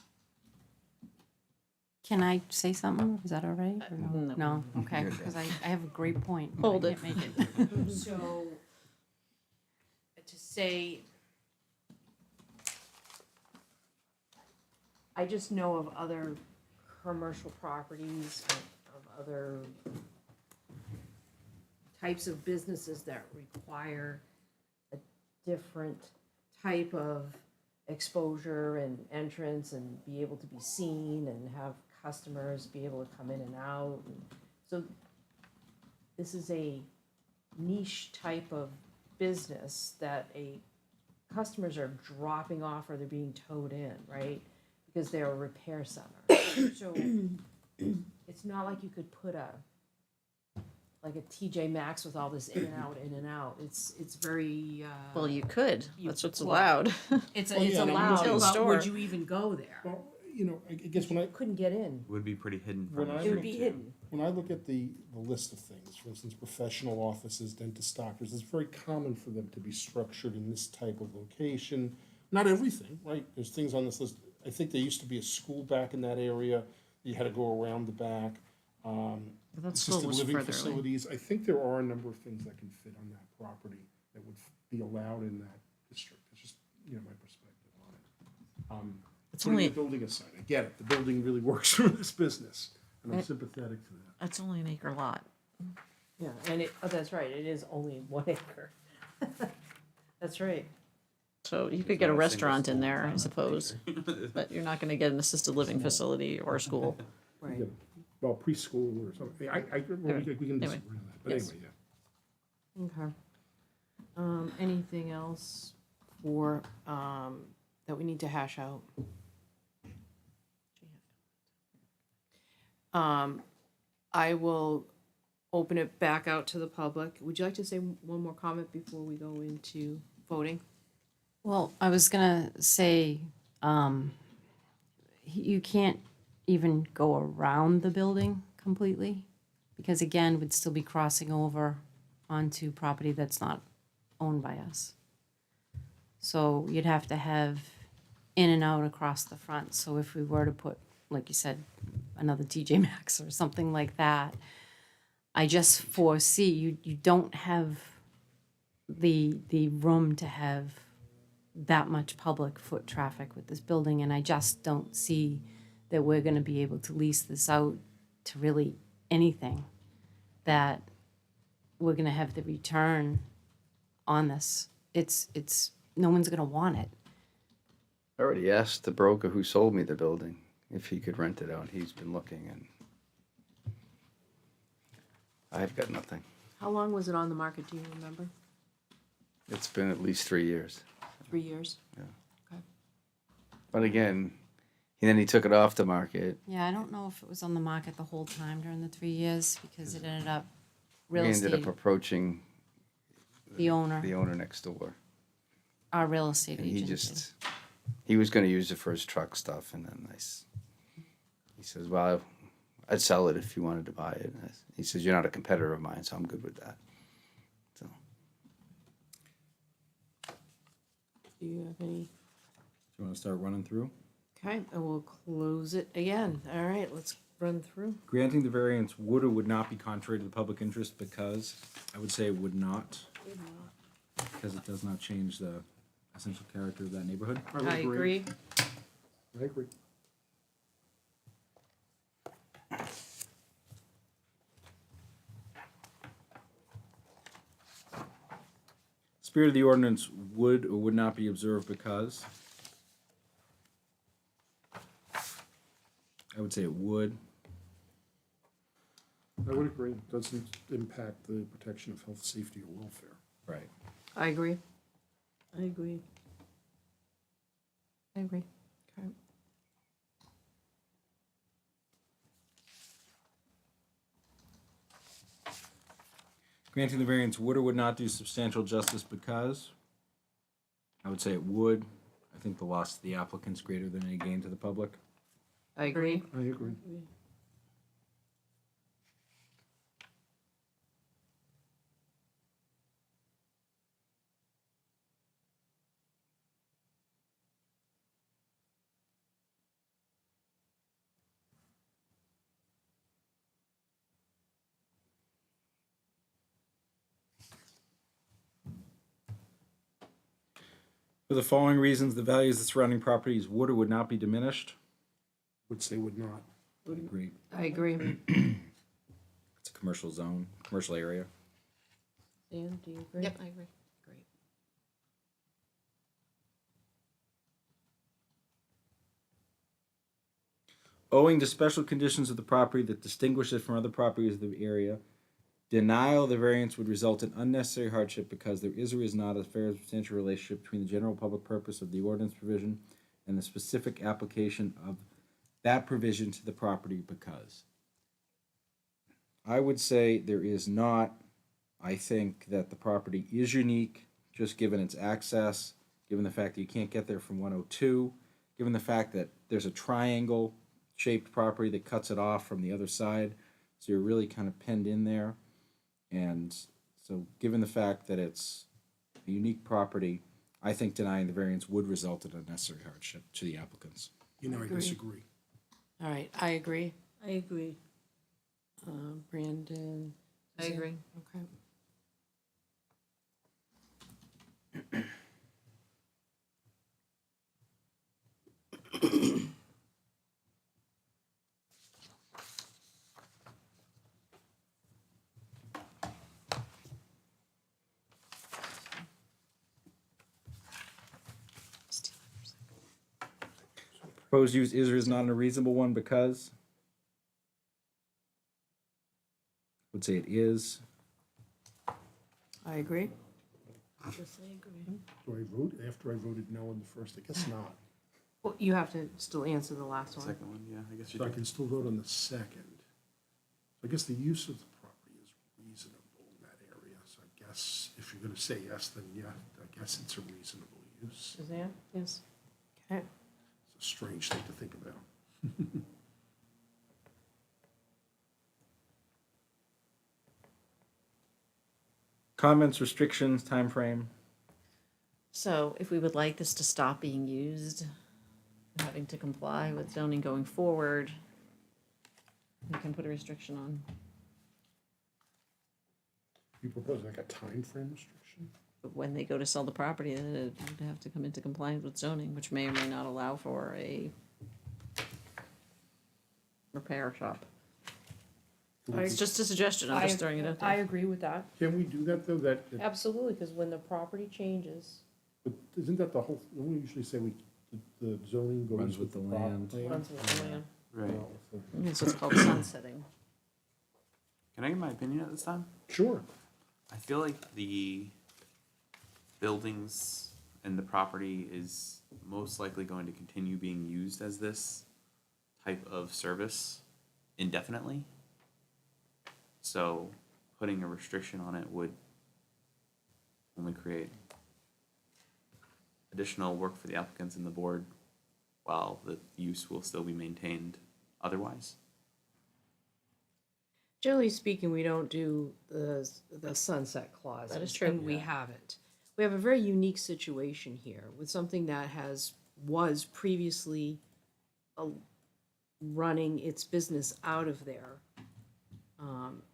Can I say something? Is that all right? Or no. No, okay, because I have a great point. but Hold I it. can't make it. So, to say, I just know of other commercial properties of other types of businesses that require a different type of exposure and entrance and be able to be seen and have customers be able to come in and out. And so this is a niche type of business that customers are dropping off or they're being towed in, right? Because they're a repair center. So it's not like you could put like a TJ Maxx with all this in and out, in and out. It's very, Well, you could. You- That's what's well, allowed. it's Well, yeah, and I'm allowed, retail but store. would you even go there? Well, you know, I guess when I, Couldn't get in. Would be pretty hidden When from I the It would street, be too. hidden. when I look at the list of things, for instance, professional offices, dentist, doctors, it's very common for them to be structured in this type of location. Not everything, right? There's things on this list. I think there used to be a school back in that area. You had to go around the back. But that school Assisted was living further away. facilities. I think there are a number of things that can fit on that property that would be allowed in that district. It's just, you know, my perspective on it. It's Putting only, the building aside, I get it. The building really works for this business, and I'm It- sympathetic to that. it's only an acre lot. Yeah, and that's right, it is only 1 acre. That's right. So you It's could get a not a single restaurant in school, there, I it's not suppose, but you're not gonna get an assisted living facility or a school. Right. Yeah, well, preschool or something. Well, we can Anyway, disagree on that, but yes. anyway, yeah. Okay. Anything else for, that we need to hash out? I will open it back out to the public. Would you like to say one more comment before we go into voting? Well, I was gonna say, you can't even go around the building completely, because again, we'd still be crossing over onto property that's not owned by us. So you'd have to have in and out across the front, so if we were to put, like you said, another TJ Maxx or something like that, I just foresee you don't have the room to have that much public foot traffic with this building, and I just don't see that we're gonna be able to lease this out to really anything, that we're gonna have the return on this. It's no one's gonna want it. I already asked the broker who sold me the building if he could rent it out. He's been looking and I've got nothing. How long was it on the market, do you remember? It's been at least 3 years. 3 years? But again, then he took it off the market. Yeah, I don't know if it was on the market the whole time during the 3 years, because it ended up We real ended estate, up approaching the owner, the owner next door. our real estate And agent. he was gonna use it for his truck stuff, and then he says, well, I'd sell it if you wanted to buy it. He says, you're not a competitor of mine, so I'm good with that. So, Do you have any? Do you want to start running through? Okay, and we'll close it again. All right, let's run through. Granting the variance would or would not be contrary to the public interest because, I would say it would not, because it does not change the essential character of that neighborhood. would I agree. I agree. Spirit of the ordinance would or would not be observed because. I would say it would. I would agree. It doesn't impact the protection of health, safety, or welfare. Right. I agree. I agree. I agree. Okay. Granting the variance would or would not do substantial justice because. I would say it would. I think the loss to the applicant's greater than any gain to the public. I agree. I agree. For the following reasons, the values of the surrounding properties would or would not be diminished. Would say would not. Agree. I agree. It's a commercial zone, commercial area. Dan, do you agree? Yep, I agree. Great. Owing to special conditions of the property that distinguish it from other properties of the area, denial of the variance would result in unnecessary hardship because there is or is not a fair and substantial relationship between the general public purpose of the ordinance provision and the specific application of that provision to the property because. I would say there is not. I think that the property is unique, just given its access, given the fact that you can't get there from 102, given the fact that there's a triangle-shaped property that cuts it off from the other side, so you're really kind of penned in there. And so, given the fact that it's a unique property, I think denying the variance would result in unnecessary hardship to the applicants. You know, I Agree. disagree. All right, I agree. I agree. Brandon? I agree. Okay. Proposed use is or is not a reasonable one because. Would say it is. I agree. Yes, I agree. Do I vote after I voted no on the first? I guess not. Well, you have to still answer the last one. Second one, yeah, I guess you So I do. can still vote on the second. So I guess the use of the property is reasonable in that area. So I guess if you're gonna say yes, then yeah, I guess it's a reasonable use. Suzanne? Yes. Okay. It's a strange thing to think about. Comments, restrictions, time frame. So if we would like this to stop being used, having to comply with zoning going forward, we can put a restriction on You propose like a time frame restriction? when they go to sell the property, that it would have to come into compliance with zoning, which may or may not allow for a repair shop. It's just a suggestion, I'm just throwing it out I there. agree with that. Can we do that though? That, Absolutely, because when the property changes, but isn't that the whole, don't we usually say the zoning goes Runs with with the the land. land? runs with the land. Right. Not with the- It's what's called sunsetting. Can I give my opinion at this time? Sure. I feel like the buildings and the property is most likely going to continue being used as this type of service indefinitely. So putting a restriction on it would only create additional work for the applicants and the board while the use will still be maintained otherwise. Generally speaking, we don't do the sunset clause. That is true. And we haven't. We have a very unique situation here with something that was previously running its business out of there.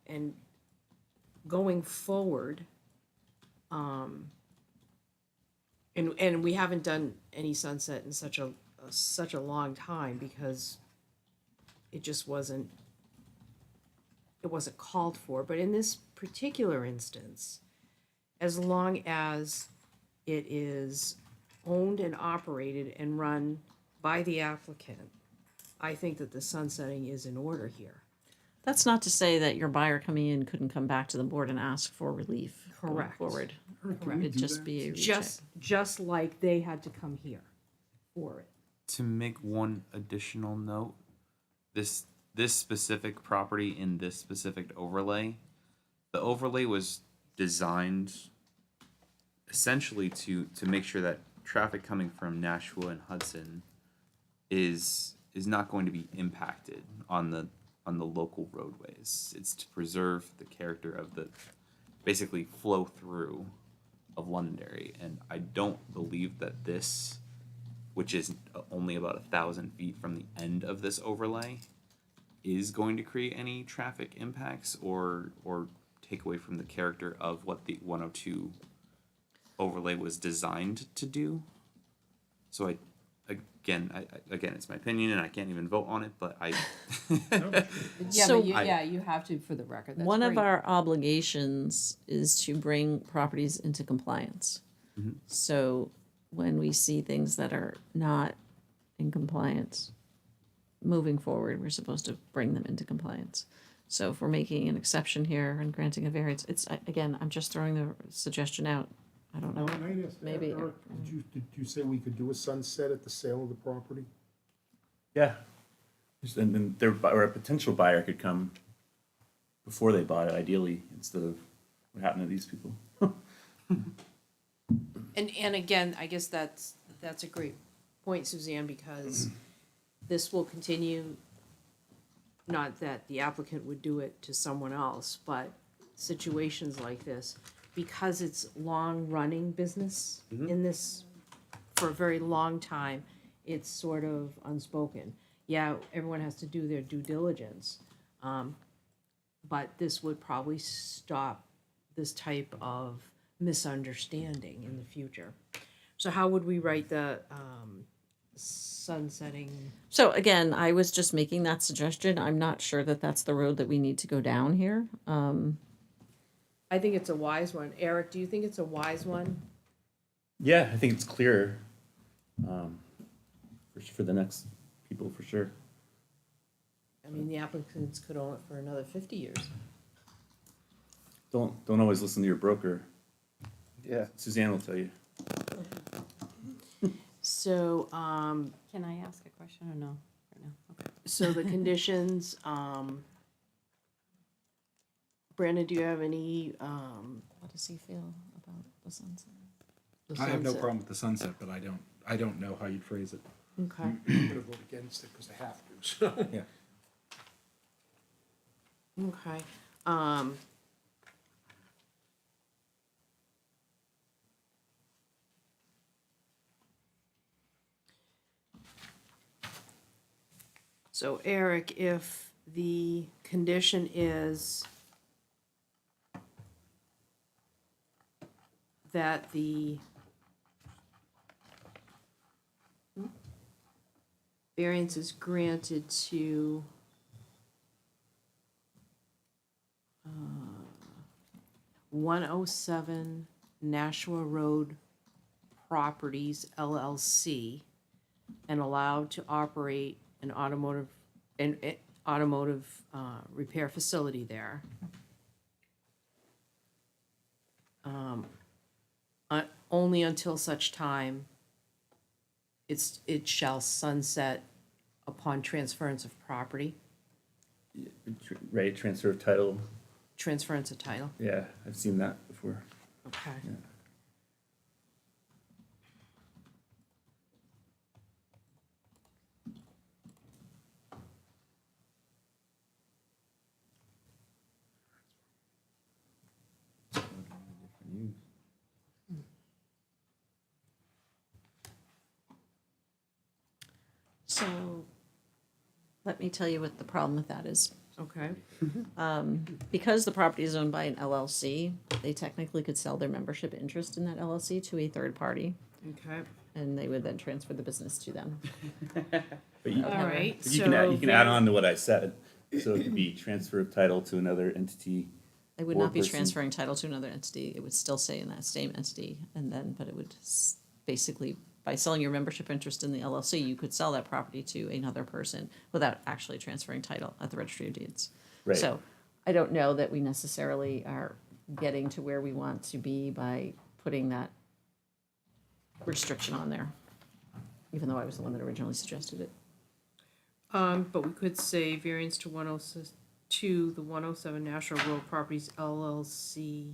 And going forward, and we haven't done any sunset in such a long time because it just wasn't called for. But in this particular instance, as long as it is owned and operated and run by the applicant, I think that the sunsetting is in order here. That's not to say that your buyer coming in couldn't come back to the board and ask for relief going Correct. forward. Can we It'd do just that? be a recheck. Just like they had to come here for it. To make one additional note, this specific property in this specific overlay, the overlay was designed essentially to make sure that traffic coming from Nashua and Hudson is not going to be impacted on the local roadways. It's to preserve the character of the basically flow through of Londonderry, and I don't believe that this, which is only about 1,000 feet from the end of this overlay, is going to create any traffic impacts or take away from the character of what the 102 overlay was designed to do. So I again, it's my opinion, and I can't even vote on it. But I, Yeah, So- but you have to for the record. That's One of great. our obligations is to bring properties into compliance. So when we see things that are not in compliance, moving forward, we're supposed to bring them into compliance. So if we're making an exception here and granting a variance, again, I'm just throwing the suggestion out. I don't know. Maybe- Eric, did you say we could do a sunset at the sale of the property? Yeah. And then or a potential buyer could come before they bought it, ideally, instead of what happened to these people. And again, I guess that's a great point, Suzanne, because this will continue, not that the applicant would do it to someone else, but situations like this, because it's long-running business in this for a very long time, it's sort of unspoken. Yeah, everyone has to do their due diligence, but this would probably stop this type of misunderstanding in the future. So how would we write the sunsetting? So again, I was just making that suggestion. I'm not sure that that's the road that we need to go down here. I think it's a wise one. Eric, do you think it's a wise one? Yeah, I think it's clearer for the next people, for sure. I mean, the applicants could own it for another 50 years. Don't always listen to your broker. Yeah. Suzanne will tell you. So, Can I ask a question or no? Right now? Okay. so the conditions, Brandon, do you have any, What does he feel about the sunset? the I have no sunset? problem with the sunset, but I don't know how you'd phrase it. Okay. I'm gonna vote against it because they have to, so. Yeah. Okay. So Eric, if the condition is that the variance is granted to 107 Nashua Road Properties LLC and allowed to operate an automotive repair facility there. Only until such time it shall sunset upon transference of property, Right, transfer of title. transference of title. Yeah, I've seen that before. Okay. Yeah. So, let me tell you what the problem with that is. Okay. Because the property is owned by an LLC, they technically could sell their membership interest in that LLC to a third party, Okay. and they would then transfer the business to them. But you, All right. but you can add on to what I said. So it could be transfer of title to another entity. They would Or not be person. transferring title to another entity. It would still stay in that same entity, and then, but it would basically, by selling your membership interest in the LLC, you could sell that property to another person without actually transferring title at the Registry of Deeds. Right. So I don't know that we necessarily are getting to where we want to be by putting that restriction on there, even though I was the one that originally suggested it. But we could say variance to 102, the 107 National Road Properties LLC.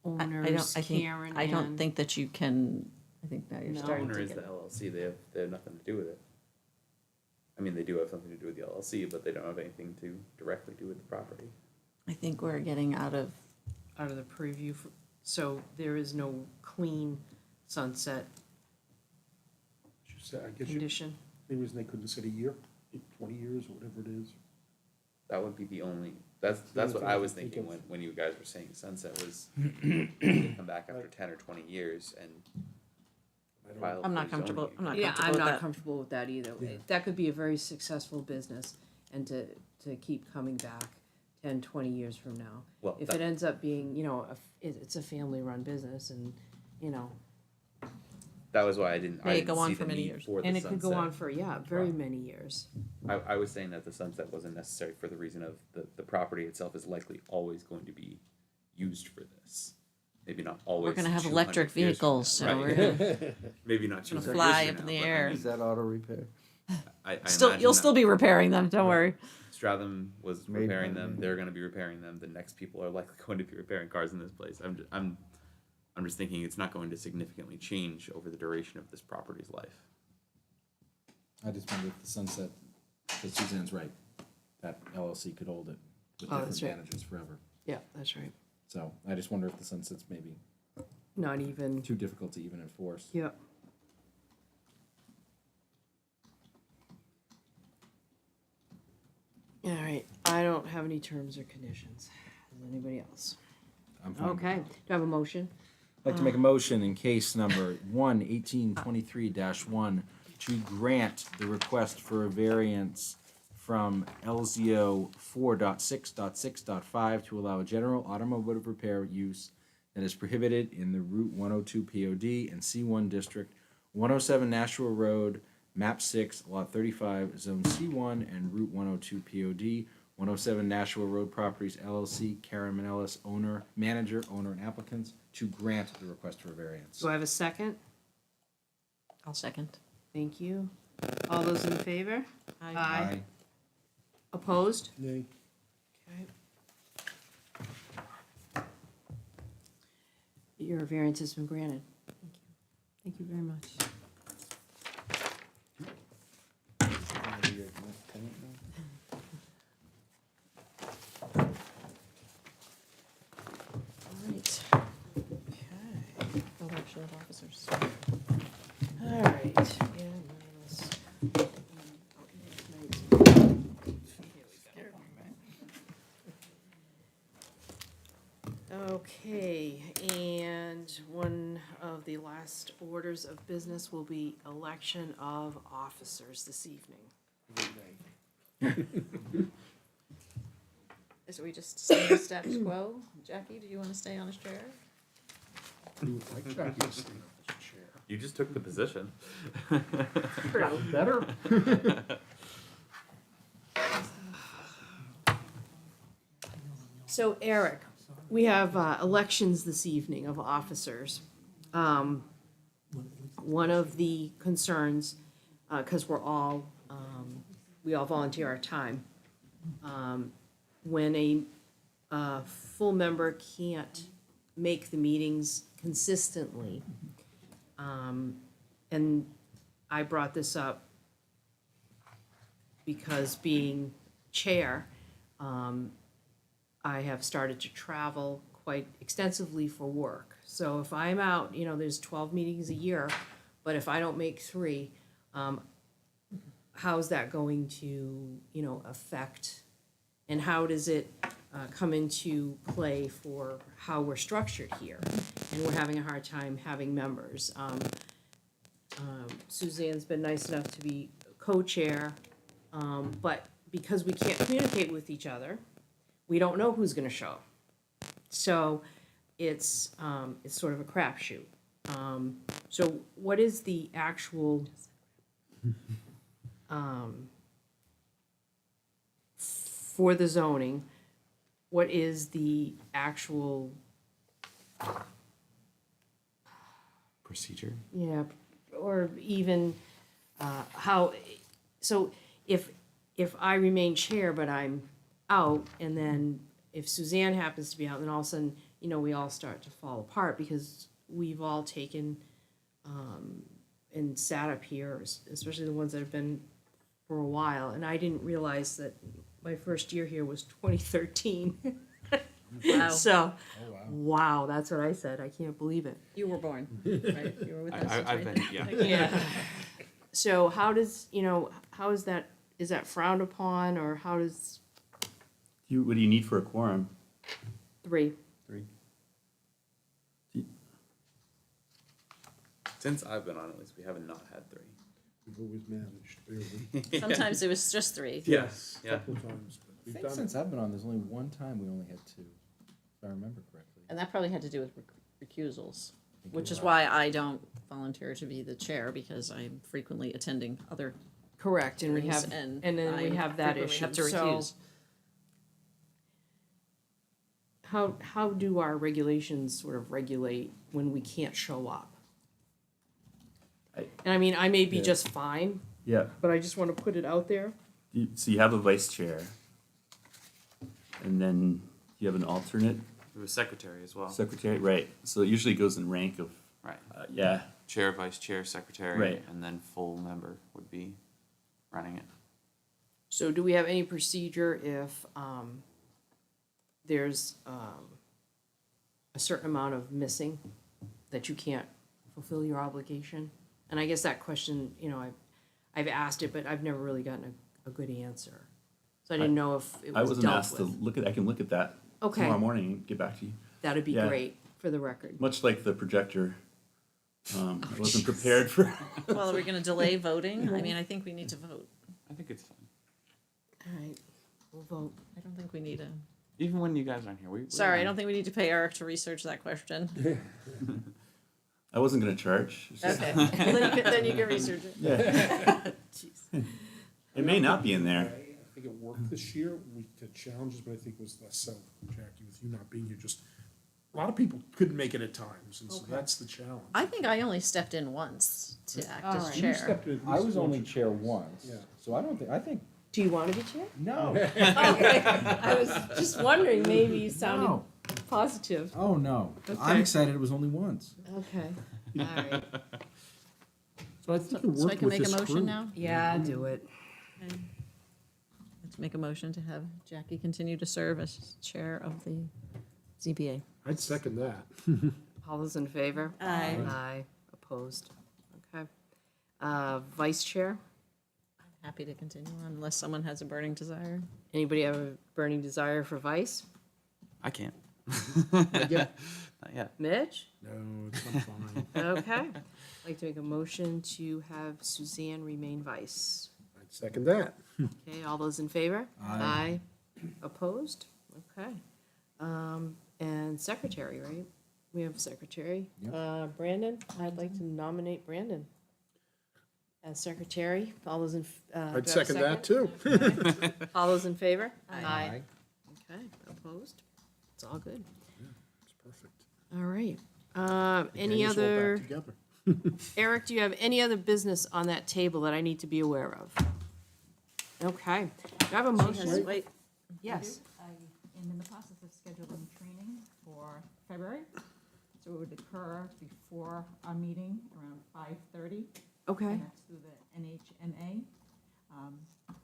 Owners, Karen I don't and- think that you can, I think now you're No. starting owner to is get. the LLC. They have nothing to do with it. I mean, they do have something to do with the LLC, but they don't have anything to directly do with the property. I think we're getting out of, Out of the preview, so there is no clean sunset I guess condition. the reason they couldn't set a year, 20 years or whatever it is. That would be the only. That's only what thing I I was can think thinking of. when you guys were saying sunset was they come back after 10 or 20 years and file I'm not for zoning comfortable, I'm not Yeah, comfortable I'm with not that. comfortable with that either. That could be a very successful business, and to keep coming back 10, 20 years from now. Well, If that- it ends up being, you know, it's a family-run business, and, you know, That was why I didn't May it go on see for the many need years. for the and it could go on sunset. for, yeah, very many years. I was saying that the sunset wasn't necessary for the reason of the property itself is likely always going to be used for this. Maybe not always. We're gonna have 200 electric years from vehicles, now, so right? we're gonna Maybe not 200 years fly from up in now, the but I air. mean, Is that auto repair? I still, imagine you'll that still be repairing them, don't worry. Stratham was Made repairing by them. me. They're going to be repairing them. The next people are likely going to be repairing cars in this place. I'm just thinking it's not going to significantly change over the duration of this property's life. I just wonder if the sunset, because Suzanne's right, that LLC could hold it with Oh, different that's right. managers forever. Yeah, that's right. So I just wonder if the sunset's maybe Not even, too difficult to even enforce. yeah. All right, I don't have any terms or conditions. Does anybody else? I'm fine with Okay, do I have a motion? I'd like to make a motion in case number 1/1823-1 to grant the request for a variance from LZO 4.6.6.5 to allow a general automotive repair use that is prohibited in the Route 102 POD and C1 District, 107 Nashua Road, Map 6, Lot 35, Zone C1, and Route 102 POD, 107 Nashua Road Properties LLC, Karen Manelis, manager, owner, and applicants, to grant the request for a variance. Do I have a second? I'll second. Thank you. All those in favor? Aye. Opposed? Nay. Okay. Your variance has been granted. Thank you. Thank you very much. All right. Okay. Election of officers. All right. Yeah, minus. Okay, and one of the last orders of business will be election of officers this evening. Is we just stay in status quo? Jackie, do you want to stay on his chair? Who would like Jackie to stay on this chair? You just took the position. Better? So Eric, we have elections this evening of officers. One of the concerns, because we all volunteer our time, when a full member can't make the meetings consistently, and I brought this up because being chair, I have started to travel quite extensively for work. So if I'm out, you know, there's 12 meetings a year, but if I don't make 3, how's that going to, you know, affect, and how does it come into play for how we're structured here? And we're having a hard time having members. Suzanne's been nice enough to be co-chair, but because we can't communicate with each other, we don't know who's gonna show. So it's sort of a crapshoot. So what is the actual, for the zoning, what is the actual, Procedure? yeah, or even, how, so if I remain chair, but I'm out, and then if Suzanne happens to be out, then all of a sudden, you know, we all start to fall apart, because we've all taken, and sat up here, especially the ones that have been for a while, and I didn't realize that my first year here was 2013. Wow. So, wow, that's what I said, I can't believe it. You were born, right? You were with us. I've been, yeah. Yeah. So how does, you know, how is that frowned upon, or how does What do you need for a quorum? 3? 3. Since I've been on, at least we haven't not had 3. We've always managed, barely. Sometimes it was just 3. Yes, a Yeah. couple times, but I we've think done since it. I've been on, there's only one time we only had 2, if I remember correctly. And that probably had to do with recusals, think which you're is right. why I don't volunteer to be the chair, because I'm frequently attending other Correct, and we hearings, have, and and then we I have that frequently issue. have to So recuse. how do our regulations sort of regulate when we can't show up? I- And I mean, I may be Yeah. just fine, Yeah. but I just want to put it out there. So you have a vice chair, and then you have an alternate We have a secretary as well. secretary, right? So it usually goes in rank of, Right. yeah, Chair, vice chair, secretary, Right. and then full member would be running it. So do we have any procedure if there's a certain amount of missing that you can't fulfill your obligation? And I guess that question, you know, I've asked it, but I've never really gotten a good answer. So I didn't know if it I was wasn't dealt asked to with. look at. I can look at that Okay, tomorrow morning and get back to you. that'd be Yeah. great for the record. Much like the projector, I wasn't prepared for. Well, are we gonna delay voting? I mean, I think we need to vote. I think it's fine. All right, we'll vote. I don't think we need a, Even when you guys aren't here, we're sorry, I on. don't think we need to pay Eric to research that question. I wasn't gonna charge. It's just- Okay, then you can research it. Yeah. It may not be in there. I think it worked this year. We had challenges, but I think it was less so, Jackie, with you not being here. Just a lot of people couldn't make it at times, and so that's the challenge. I think I only stepped in once to act as Alright. You chair. stepped in at I least was once only or chair twice. once, Yeah. so I think, Do you want to be chair? no, Okay, I was just wondering, maybe you sounded no, positive. oh, no. I'm Okay. excited it was only once. Okay, all right. So I think it So I worked can with make a this motion crew. now? Yeah, do it. Let's make a motion to have Jackie continue to serve as chair of the ZBA. I'd second that. All those in favor? Aye. Aye, opposed. Okay. Vice chair? Happy to continue on unless someone has a burning desire. Anybody have a burning desire for vice? I can't. Not yet. Not yet. Mitch? No, it's not fine. Okay. I'd like to make a motion to have Suzanne remain vice. I'd second that. Okay, all those in favor? Aye. Opposed? Okay. And secretary, right? We have secretary. Yep. Brandon, I'd like to nominate Brandon as secretary. All those in, do I have a I'd second that too. All those in favor? Aye. Okay, opposed? It's all good. It's perfect. All right. The Any gang is all back other, together. Eric, do you have any other business on that table that I need to be aware of? Okay. Do I have a motion? Wait, Yes. I am in the process of scheduling training for February, so it would occur before our meeting around 5:30. Okay. And that's through the NHMA.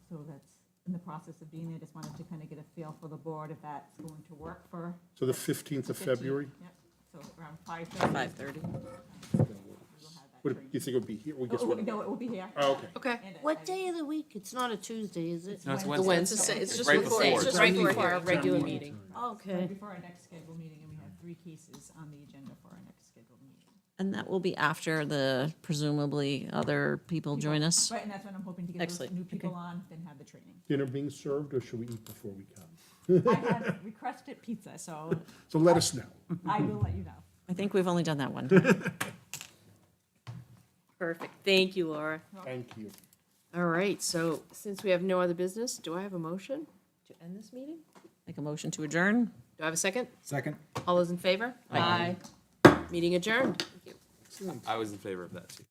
So that's in the process of being there. Just wanted to kind of get a feel for the board if that's going to work for. So the 15th of 15th. February, Yep, so around 5:30. 5:30. We will have that would training. you think it would be here? We guess Oh, what? no, it will be here. Oh, okay. Okay. And What day of the week? It's not a Tuesday, is it? No, it's The Wednesday. Wednesday. It's just right before, before. it's just Right before before our here. regular meeting. Right Okay. before our next scheduled meeting, and we have 3 cases on the agenda for our next scheduled meeting. And that will be after the presumably other people join us. Right, and that's when I'm hoping to get those Excellent. new people on, then have the training. Dinner being served, or should we eat before we come? I have requested pizza, so So let us know. I will let you know. I think we've only done that one time. Perfect. Thank you, Laura. Thank you. All right, so since we have no other business, do I have a motion to end this meeting? Make a motion to adjourn. Do I have a second? Second? All those in favor? Aye. Meeting adjourned. I was in favor of that too.